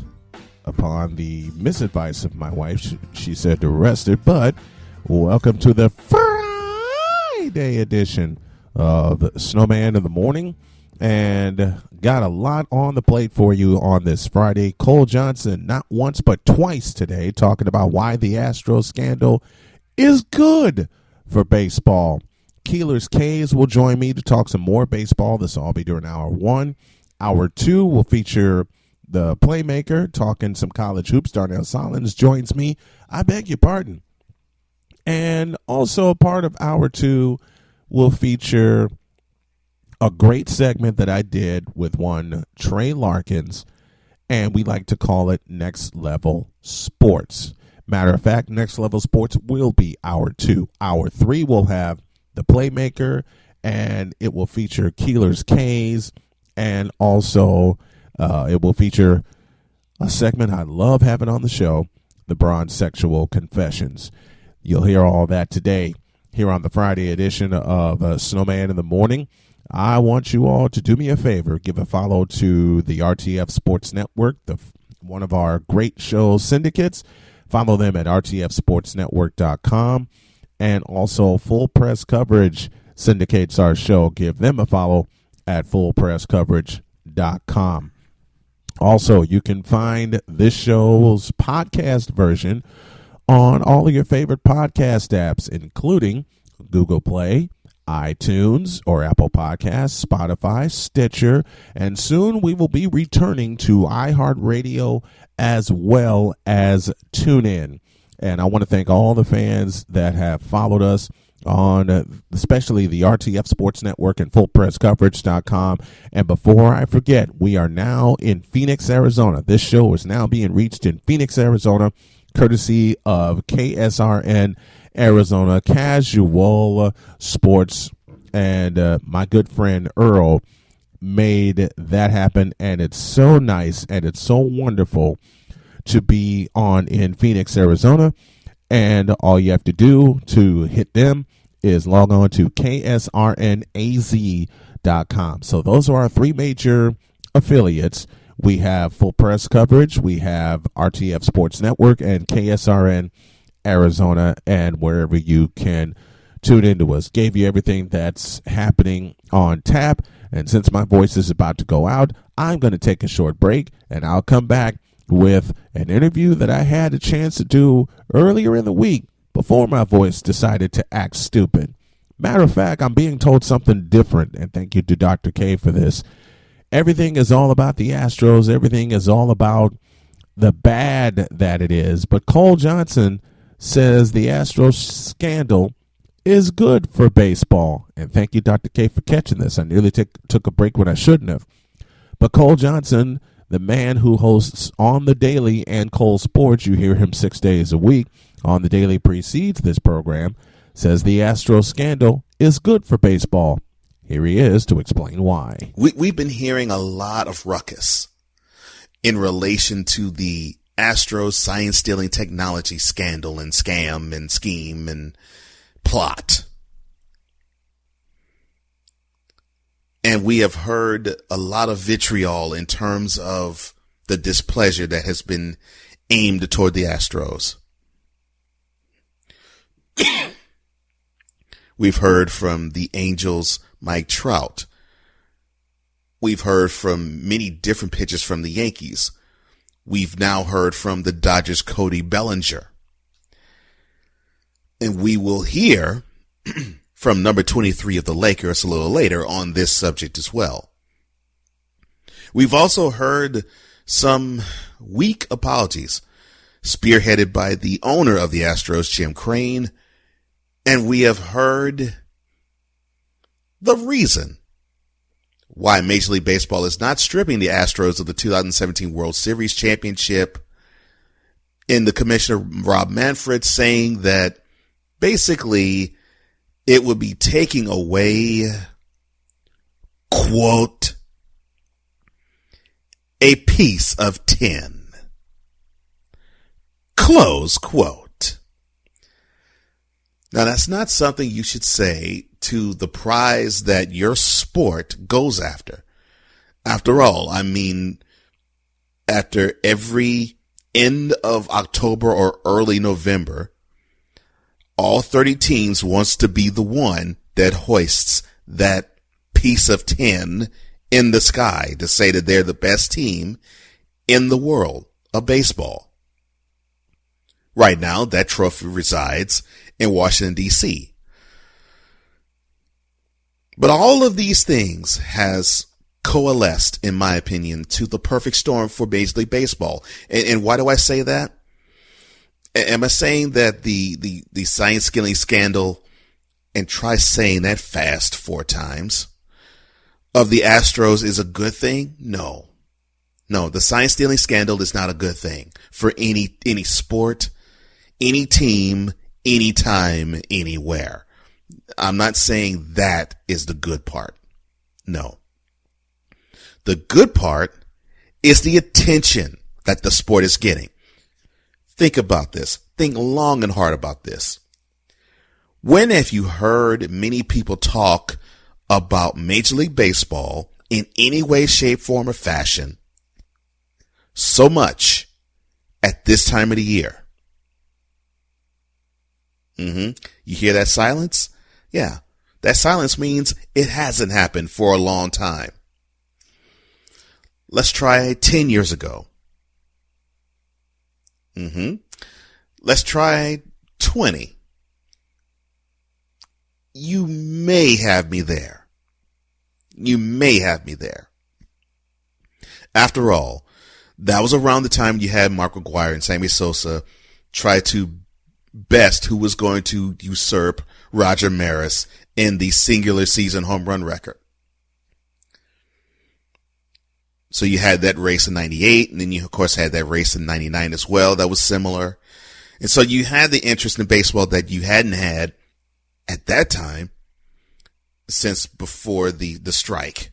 S10: upon the misadvice of my wife. She said to rest it, but welcome to the Friday edition of Snowman in the Morning. And got a lot on the plate for you on this Friday. Cole Johnson, not once but twice today, talking about why the Astros scandal is good for baseball. Keeler's K's will join me to talk some more baseball. This will all be during hour one. Hour two will feature the playmaker talking some college hoops. Darnell Solins joins me. I beg your pardon. And also a part of hour two will feature a great segment that I did with one Trey Larkins, and we like to call it Next Level Sports. Matter of fact, Next Level Sports will be hour two. Hour three will have the playmaker, and it will feature Keeler's K's, and also it will feature a segment I love having on the show, the Bronze Sexual Confessions. You'll hear all that today here on the Friday edition of Snowman in the Morning. I want you all to do me a favor, give a follow to the RTF Sports Network, one of our great show syndicates. Follow them at rtfsportsnetwork.com. And also Full Press Coverage syndicates our show. Give them a follow at fullpresscoverage.com. Also, you can find this show's podcast version on all of your favorite podcast apps, including Google Play, iTunes or Apple Podcasts, Spotify, Stitcher, and soon we will be returning to iHeartRadio as well as TuneIn. And I want to thank all the fans that have followed us on especially the RTF Sports Network and FullPressCoverage.com. And before I forget, we are now in Phoenix, Arizona. This show is now being reached in Phoenix, Arizona, courtesy of KSRN Arizona Casual Sports. And my good friend Earl made that happen. And it's so nice and it's so wonderful to be on in Phoenix, Arizona. And all you have to do to hit them is log on to ksrnaz.com. So those are our three major affiliates. We have Full Press Coverage, we have RTF Sports Network, and KSRN Arizona, and wherever you can tune into us. Gave you everything that's happening on tap. And since my voice is about to go out, I'm going to take a short break, and I'll come back with an interview that I had a chance to do earlier in the week before my voice decided to act stupid. Matter of fact, I'm being told something different, and thank you to Dr. K for this. Everything is all about the Astros. Everything is all about the bad that it is. But Cole Johnson says the Astros scandal is good for baseball. And thank you, Dr. K, for catching this. I nearly took a break when I shouldn't have. But Cole Johnson, the man who hosts On the Daily and Cole Sports, you hear him 6 days a week, On the Daily precedes this program, says the Astros scandal is good for baseball. Here he is to explain why.
S1: We've been hearing a lot of ruckus in relation to the Astros science-stealing technology scandal and scam and scheme and plot. And we have heard a lot of vitriol in terms of the displeasure that has been aimed toward the Astros. We've heard from the Angels' Mike Trout. We've heard from many different pitchers from the Yankees. We've now heard from the Dodgers' Cody Bellinger. And we will hear from number 23 of the Lakers a little later on this subject as well. We've also heard some weak apologies spearheaded by the owner of the Astros, Jim Crane, and we have heard the reason why Major League Baseball is not stripping the Astros of the 2017 World Series championship, in the commissioner, Rob Manfred, saying that basically it would be taking away, quote, a piece of tin, close quote. Now, that's not something you should say to the prize that your sport goes after. After all, I mean, after every end of October or early November, all 30 teams wants to be the one that hoists that piece of tin in the sky to say that they're the best team in the world of baseball. Right now, that trophy resides in Washington, D.C. But all of these things has coalesced, in my opinion, to the perfect storm for Major League Baseball. And why do I say that? Am I saying that the sign stealing scandal, and try saying that fast 4 times, of the Astros is a good thing? No, the sign stealing scandal is not a good thing for any sport, any team, anytime, anywhere. I'm not saying that is the good part. No. The good part is the attention that the sport is getting. Think about this. Think long and hard about this. When have you heard many people talk about Major League Baseball in any way, shape, form, or fashion so much at this time of the year? You hear that silence? Yeah, that silence means it hasn't happened for a long time. Let's try 10 years ago. Let's try 20. You may have me there. After all, that was around the time you had Mark McGwire and Sammy Sosa try to best who was going to usurp Roger Maris in the singular season home run record. So you had that race in 98, and then you, of course, had that race in 99 as well. That was similar. And so you had the interest in baseball that you hadn't had at that time since before the strike.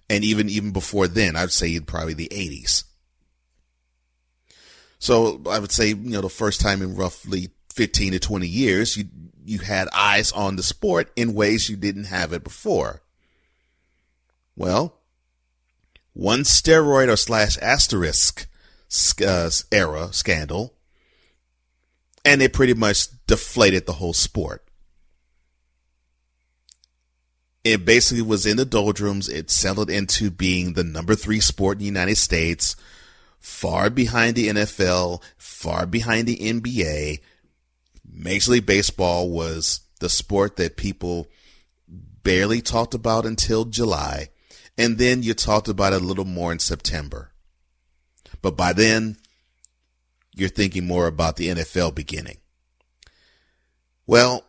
S1: And even before then, I'd say probably the 80s. So I would say, the first time in roughly 15 to 20 years, you had eyes on the sport in ways you didn't have it before. Well, one steroid or / asterisk era scandal, and it pretty much deflated the whole sport. It basically was in the doldrums. It settled into being the number 3 sport in the United States, far behind the NFL, far behind the NBA. Major League Baseball was the sport that people barely talked about until July. And then you talked about it a little more in September. But by then, you're thinking more about the NFL beginning. Well,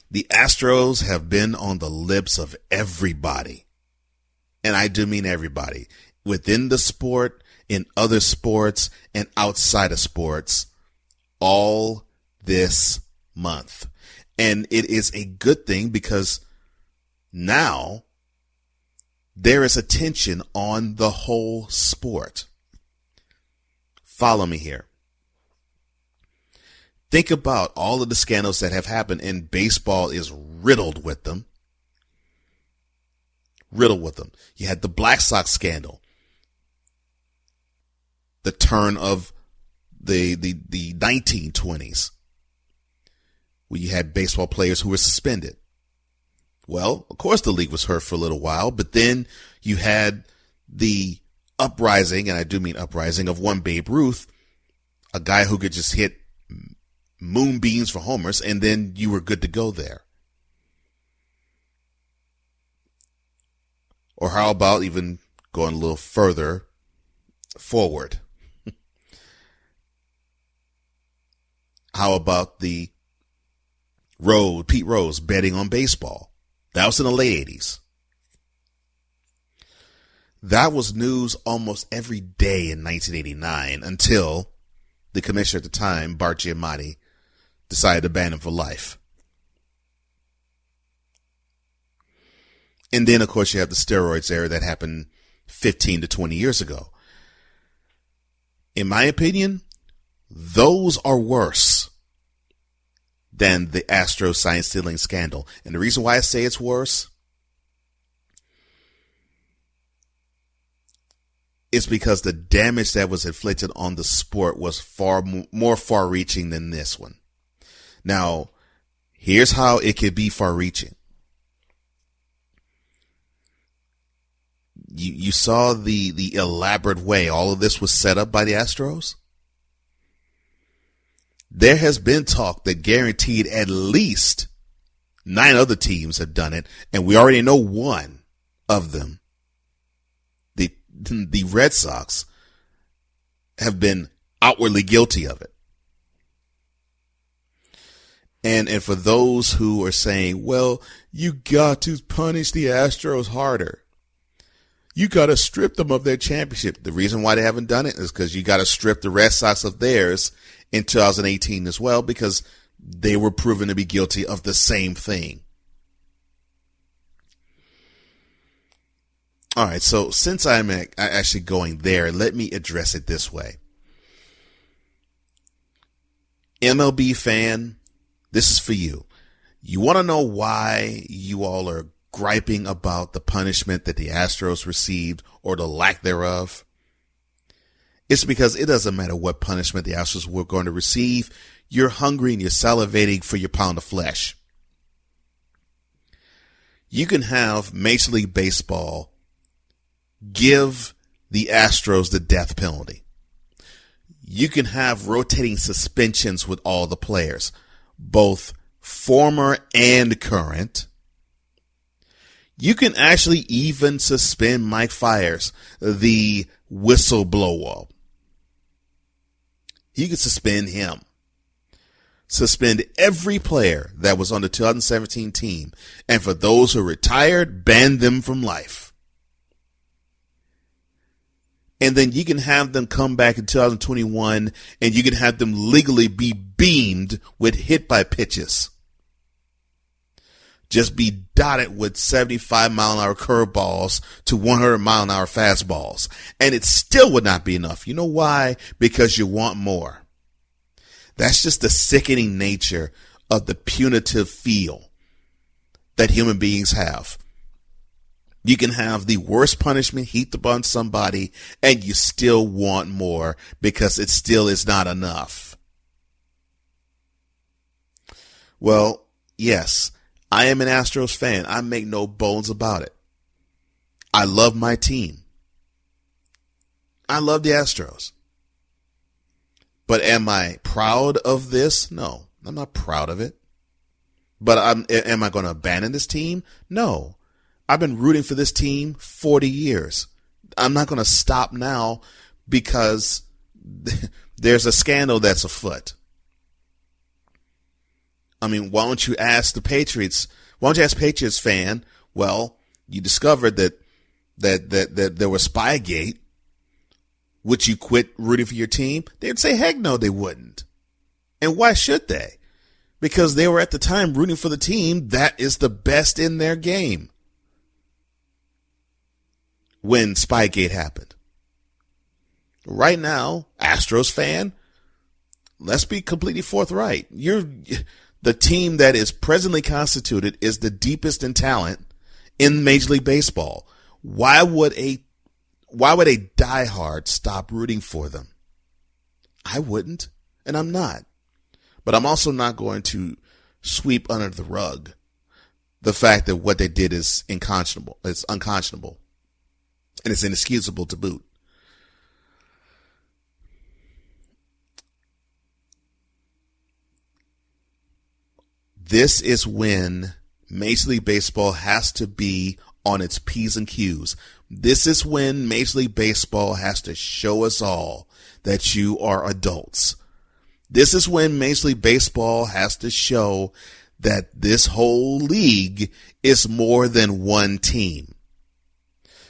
S1: the Astros have been on the lips of everybody. And I do mean everybody. Within the sport, in other sports, and outside of sports, all this month. And it is a good thing because now there is attention on the whole sport. Follow me here. Think about all of the scandals that have happened, and baseball is riddled with them. You had the Black Sox scandal, the turn of the 1920s, where you had baseball players who were suspended. Well, of course the league was hurt for a little while, but then you had the uprising, and I do mean uprising, of one Babe Ruth, a guy who could just hit moonbeams for homers, and then you were good to go there. Or how about even going a little further forward? How about the Pete Rose betting on baseball? That was in the late 80s. That was news almost every day in 1989 until the commissioner at the time, Bart Giamatti, decided to ban him for life. And then, of course, you have the steroids era that happened 15 to 20 years ago. In my opinion, those are worse than the Astros sign stealing scandal. And the reason why I say it's worse is because the damage that was inflicted on the sport was far more far-reaching than this one. Now, here's how it could be far-reaching. You saw the elaborate way all of this was set up by the Astros? There has been talk that guaranteed at least 9 other teams have done it, and we already know one of them. The Red Sox have been outwardly guilty of it. And for those who are saying, well, you got to punish the Astros harder. You got to strip them of their championship. The reason why they haven't done it is because you got to strip the Red Sox of theirs in 2018 as well, because they were proven to be guilty of the same thing. All right, so since I'm actually going there, let me address it this way. MLB fan, this is for you. You want to know why you all are griping about the punishment that the Astros received or the lack thereof? It's because it doesn't matter what punishment the Astros were going to receive. You're hungry and you're salivating for your pound of flesh. You can have Major League Baseball give the Astros the death penalty. You can have rotating suspensions with all the players, both former and current. You can actually even suspend Mike Fiers, the whistleblower. You can suspend him. Suspend every player that was on the 2017 team. And for those who retired, ban them from life. And then you can have them come back in 2021 and you can have them legally be beamed with hit by pitches. Just be dotted with 75-mile-an-hour curveballs to 100-mile-an-hour fastballs. And it still would not be enough. You know why? Because you want more. That's just the sickening nature of the punitive feel that human beings have. You can have the worst punishment heaped upon somebody and you still want more because it still is not enough. Well, yes, I am an Astros fan. I make no bones about it. I love my team. I love the Astros. But am I proud of this? No, I'm not proud of it. But am I going to abandon this team? No. I've been rooting for this team 40 years. I'm not going to stop now because there's a scandal that's afoot. I mean, why don't you ask the Patriots? Why don't you ask Patriots fan? Well, you discovered that there was Spygate. Would you quit rooting for your team? They'd say, heck no, they wouldn't. And why should they? Because they were at the time rooting for the team that is the best in their game when Spygate happened. Right now, Astros fan, let's be completely forthright. The team that is presently constituted is the deepest in talent in Major League Baseball. Why would a diehard stop rooting for them? I wouldn't, and I'm not. But I'm also not going to sweep under the rug the fact that what they did is unconscionable. It's unconscionable. And it's inexcusable to boot. This is when Major League Baseball has to be on its P's and Q's. This is when Major League Baseball has to show us all that you are adults. This is when Major League Baseball has to show that this whole league is more than one team.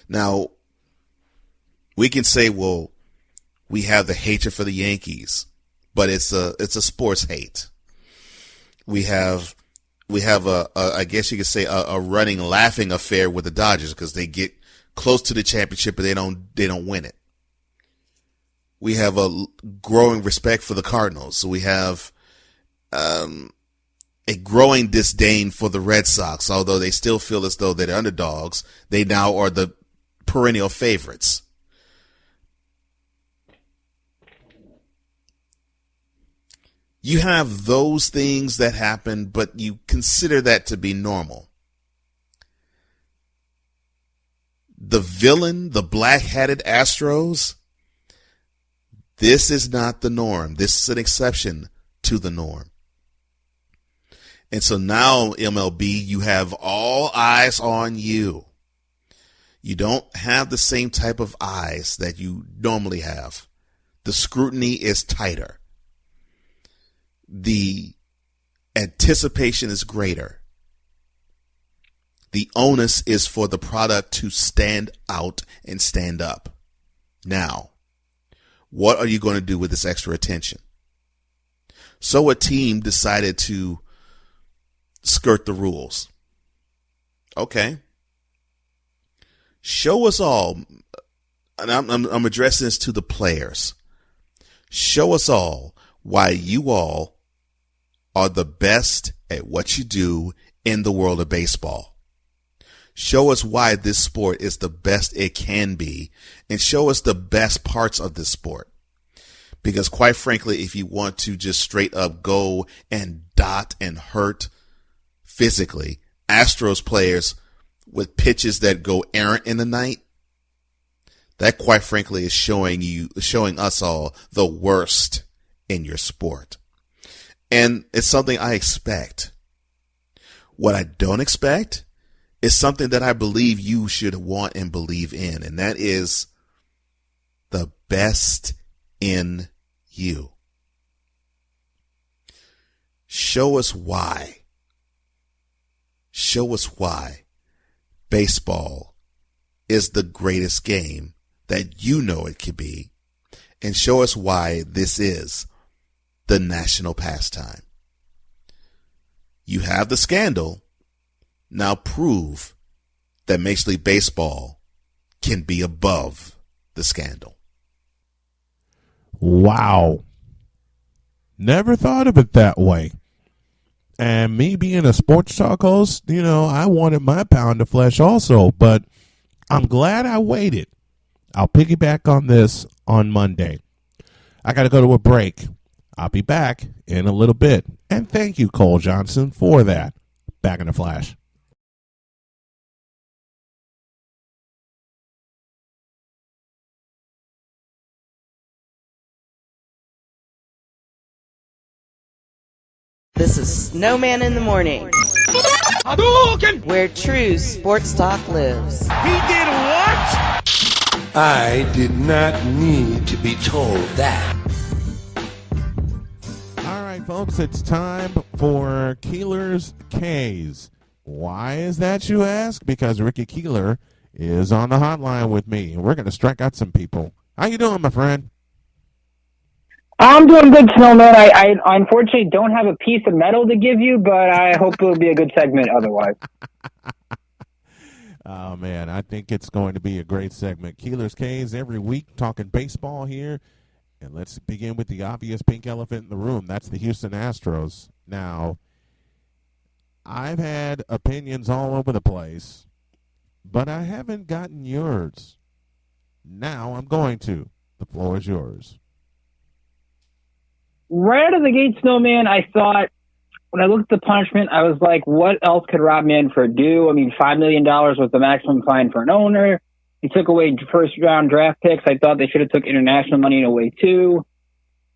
S1: Now, we can say, well, we have the hatred for the Yankees, but it's a sports hate. We have I guess you could say a running laughing affair with the Dodgers because they get close to the championship but they don't win it. We have a growing respect for the Cardinals. So we have a growing disdain for the Red Sox. Although they still feel as though they're underdogs, they now are the perennial favorites. You have those things that happen, but you consider that to be normal. The villain, the black-hatted Astros, this is not the norm. This is an exception to the norm. And so now, MLB, you have all eyes on you. You don't have the same type of eyes that you normally have. The scrutiny is tighter. The anticipation is greater. The onus is for the product to stand out and stand up. Now, what are you going to do with this extra attention? So a team decided to skirt the rules. Okay. Show us all, and I'm addressing this to the players. Show us all why you all are the best at what you do in the world of baseball. Show us why this sport is the best it can be, and show us the best parts of this sport. Because quite frankly, if you want to just straight up go and dot and hurt physically Astros players with pitches that go errant in the night, that quite frankly is showing us all the worst in your sport. And it's something I expect. What I don't expect is something that I believe you should want and believe in, and that is the best in you. Show us why. Show us why baseball is the greatest game that you know it could be, and show us why this is the national pastime. You have the scandal. Now prove that Major League Baseball can be above the scandal.
S10: Wow. Never thought of it that way. And me being a sports talk host, I wanted my pound of flesh also, but I'm glad I waited. I'll piggyback on this on Monday. I got to go to a break. I'll be back in a little bit. And thank you, Cole Johnson, for that. Back in a flash.
S11: This is Snowman in the Morning, where true sports talk lives.
S2: He did what?
S8: I did not need to be told that.
S10: All right, folks, it's time for Keeler's K's. Why is that, you ask? Because Ricky Keeler is on the hotline with me, and we're going to strike out some people. How you doing, my friend?
S12: I'm doing good, Snowman. I unfortunately don't have a piece of metal to give you, but I hope it'll be a good segment otherwise.
S10: Oh, man, I think it's going to be a great segment. Keeler's K's every week, talking baseball here. And let's begin with the obvious pink elephant in the room. That's the Houston Astros. Now, I've had opinions all over the place, but I haven't gotten yours. Now I'm going to. The floor is yours.
S12: Right out of the gate, Snowman, I thought, when I looked at the punishment, I was like, what else could Rob Manfred do? I mean, $5 million was the maximum fine for an owner. He took away first-round draft picks. I thought they should have took international money away, too.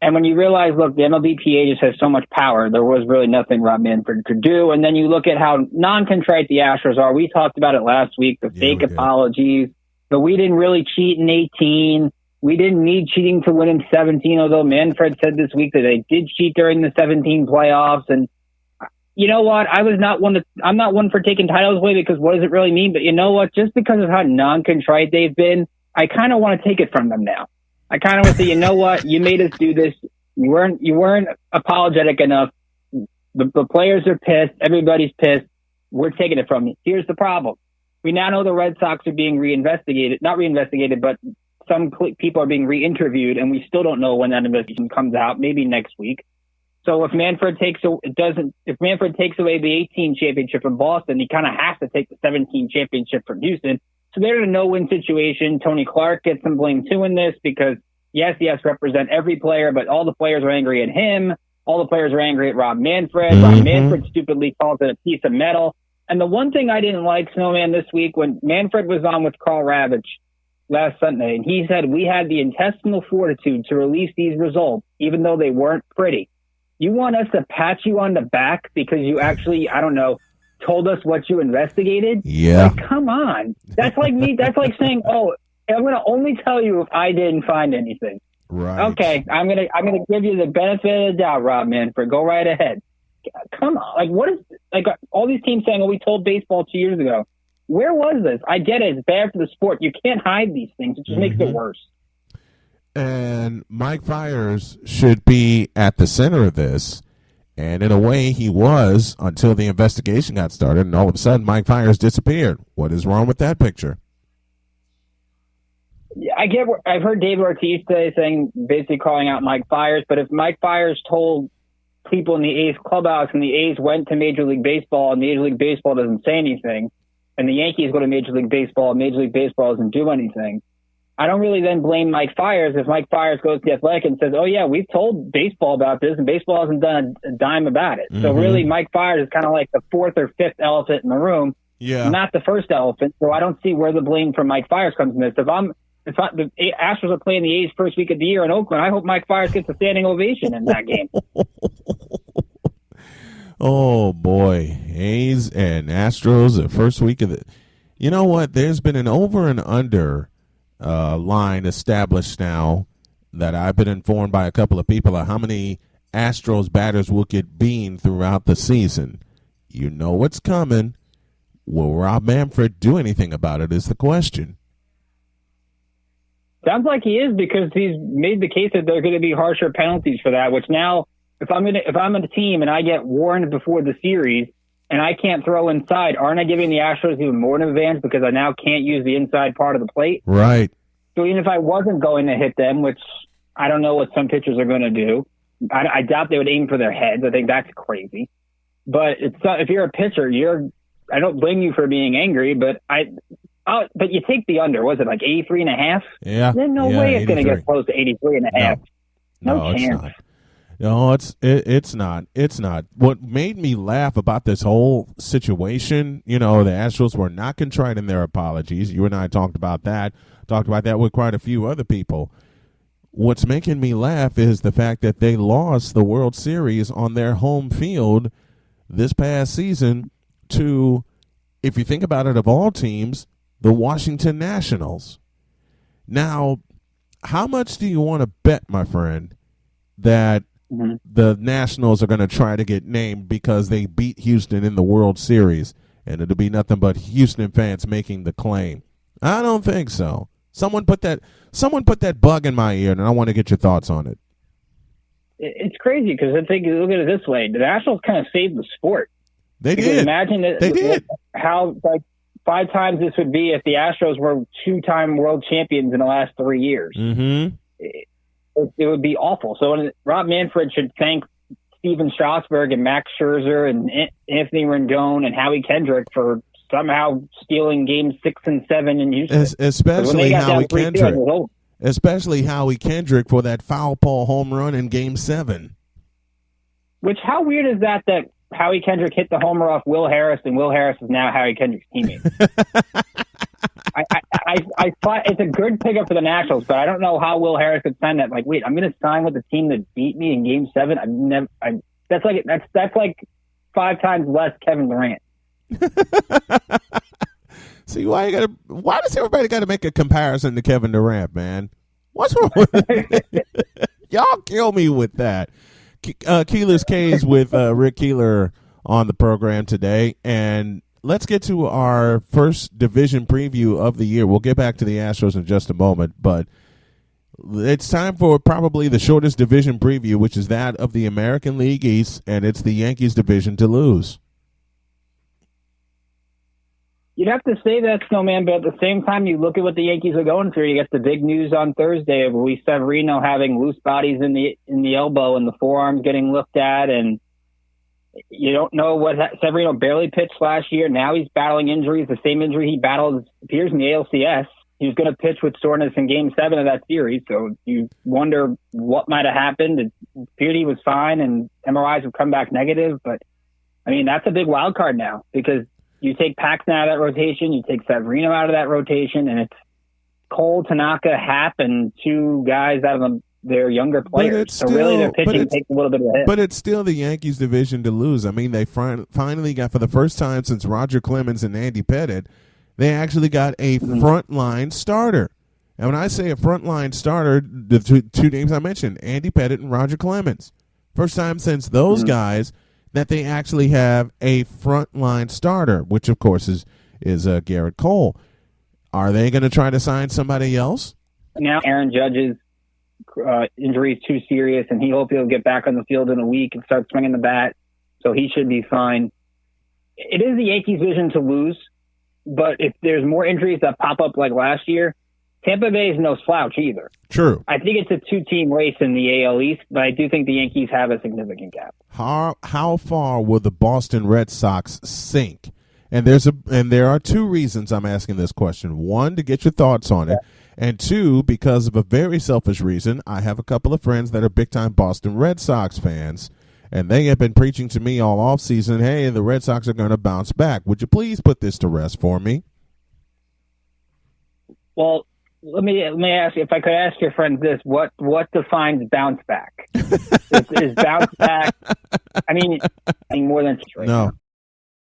S12: And when you realize, look, the MLBPA just has so much power, there was really nothing Rob Manfred could do. And then you look at how non-contrite the Astros are. We talked about it last week, the fake apologies. But we didn't really cheat in 18. We didn't need cheating to win in 17, although Manfred said this week that they did cheat during the 17 playoffs. And you know what? I'm not one for taking titles away, because what does it really mean? But you know what? Just because of how non-contrite they've been, I kind of want to take it from them now. I kind of want to say, you know what? You made us do this. You weren't apologetic enough. The players are pissed. Everybody's pissed. We're taking it from you. Here's the problem. We now know the Red Sox are being not reinvestigated, but some people are being re-interviewed, and we still don't know when that investigation comes out, maybe next week. So if Manfred takes away the 18 championship from Boston, he kind of has to take the 17 championship from Houston. So they're in a no-win situation. Tony Clark gets some blame too in this because yes, he has to represent every player, but all the players are angry at him. All the players are angry at Rob Manfred.
S10: Mm-hmm.
S12: Rob Manfred stupidly calls it a piece of metal. And the one thing I didn't like, Snowman, this week when Manfred was on with Carl Ravitch last Sunday, and he said we had the intestinal fortitude to release these results, even though they weren't pretty. You want us to pat you on the back because you actually, I don't know, told us what you investigated?
S10: Yeah.
S12: Like, come on. That's like me. That's like saying, oh, I'm going to only tell you if I didn't find anything.
S10: Right.
S12: Okay, I'm gonna give you the benefit of the doubt, Rob Manfred. Go right ahead. Come on, like what is like all these teams saying? Oh, we told baseball 2 years ago. Where was this? I get it. It's bad for the sport. You can't hide these things. It just makes it worse.
S10: And Mike Fiers should be at the center of this. And in a way, he was until the investigation got started. And all of a sudden, Mike Fiers disappeared. What is wrong with that picture?
S12: Yeah, I get. I've heard David Ortiz today saying, basically calling out Mike Fiers. But if Mike Fiers told people in the A's clubhouse and the A's went to Major League Baseball and Major League Baseball doesn't say anything, and the Yankees go to Major League Baseball and Major League Baseball doesn't do anything, I don't really then blame Mike Fiers if Mike Fiers goes to the Athletic and says, oh, yeah, we've told baseball about this, and baseball hasn't done a dime about it. So really, Mike Fiers is kind of like the fourth or fifth elephant in the room, not the first elephant. So I don't see where the blame from Mike Fiers comes in this. If the Astros are playing the A's first week of the year in Oakland, I hope Mike Fiers gets a standing ovation in that game.
S10: Oh, boy. A's and Astros, the first week of the – you know what? There's been an over and under line established now that I've been informed by a couple of people of how many Astros batters will get beamed throughout the season. You know what's coming. Will Rob Manfred do anything about it is the question.
S12: Sounds like he is because he's made the case that there are going to be harsher penalties for that, which now if I'm on a team and I get warned before the series and I can't throw inside, aren't I giving the Astros even more of an advantage because I now can't use the inside part of the plate?
S10: Right.
S12: So even if I wasn't going to hit them, which I don't know what some pitchers are going to do, I doubt they would aim for their heads. I think that's crazy. But if you're a pitcher, I don't blame you for being angry, but but you take the under. Was it like 83.5?
S10: Yeah.
S12: There's no way it's going to get close to 83.5. No chance.
S10: It's not. No, it's not. It's not. What made me laugh about this whole situation, the Astros were not contrite in their apologies. You and I talked about that with quite a few other people. What's making me laugh is the fact that they lost the World Series on their home field this past season to, if you think about it, of all teams, the Washington Nationals. Now, how much do you want to bet, my friend, that the Nationals are going to try to get named because they beat Houston in the World Series, and it'll be nothing but Houston fans making the claim? I don't think so. Someone put that bug in my ear, and I want to get your thoughts on it.
S12: It's crazy because I think, look at it this way: the Nationals kind of saved the sport.
S10: They did.
S12: Imagine how 5 times this would be if the Astros were 2-time world champions in the last 3 years.
S10: Mm-hmm.
S12: It would be awful. So Rob Manfred should thank Steven Strasburg and Max Scherzer and Anthony Rendon and Howie Kendrick for somehow stealing games 6 and 7 in Houston.
S10: Especially Howie Kendrick for that foul ball home run in Game 7.
S12: Which, how weird is that Howie Kendrick hit the homer off Will Harris, and Will Harris is now Howie Kendrick's teammate. I thought it's a good pickup for the Nationals, but I don't know how Will Harris could sign that. Like, wait, I'm going to sign with the team that beat me in Game 7. That's like 5 times less Kevin Durant.
S10: See, why does everybody got to make a comparison to Kevin Durant, man? What's wrong with it? Y'all kill me with that. Keeler's K's with Rick Keeler on the program today, and let's get to our first division preview of the year. We'll get back to the Astros in just a moment, but it's time for probably the shortest division preview, which is that of the American League East, and it's the Yankees division to lose.
S12: You'd have to say that, Snowman, but at the same time, you look at what the Yankees are going through. You get the big news on Thursday of Luis Severino having loose bodies in the elbow and the forearms getting looked at, and you don't know what Severino barely pitched last year. Now he's battling injuries, the same injury he battled appears in the ALCS. He was going to pitch with soreness in Game 7 of that series, so you wonder what might have happened. It appeared he was fine, and MRIs have come back negative, but I mean that's a big wild card now because you take Paxton out of that rotation, you take Severino out of that rotation, and it's Cole, Tanaka, Happ, and two guys out of their younger players. So really their pitching takes a little bit of a hit.
S10: But it's still the Yankees' division to lose. I mean, they finally got, for the first time since Roger Clemens and Andy Pettitte, they actually got a frontline starter. And when I say a frontline starter, the two names I mentioned, Andy Pettitte and Roger Clemens. First time since those guys that they actually have a frontline starter, which of course is Garrett Cole. Are they going to try to sign somebody else?
S12: Now Aaron Judge's injury is too serious, and he'll get back on the field in a week and start swinging the bat, so he should be fine. It is the Yankees' vision to lose, but if there's more injuries that pop up like last year, Tampa Bay is no slouch either.
S10: True.
S12: I think it's a two-team race in the AL East, but I do think the Yankees have a significant gap.
S10: How far will the Boston Red Sox sink? And there are two reasons I'm asking this question. One, to get your thoughts on it, and two, because of a very selfish reason. I have a couple of friends that are big-time Boston Red Sox fans, and they have been preaching to me all offseason, hey, the Red Sox are going to bounce back. Would you please put this to rest for me?
S12: Well, let me ask you, if I could ask your friends this, what defines bounce back? Is bounce back, I mean more than right
S10: no.
S12: now.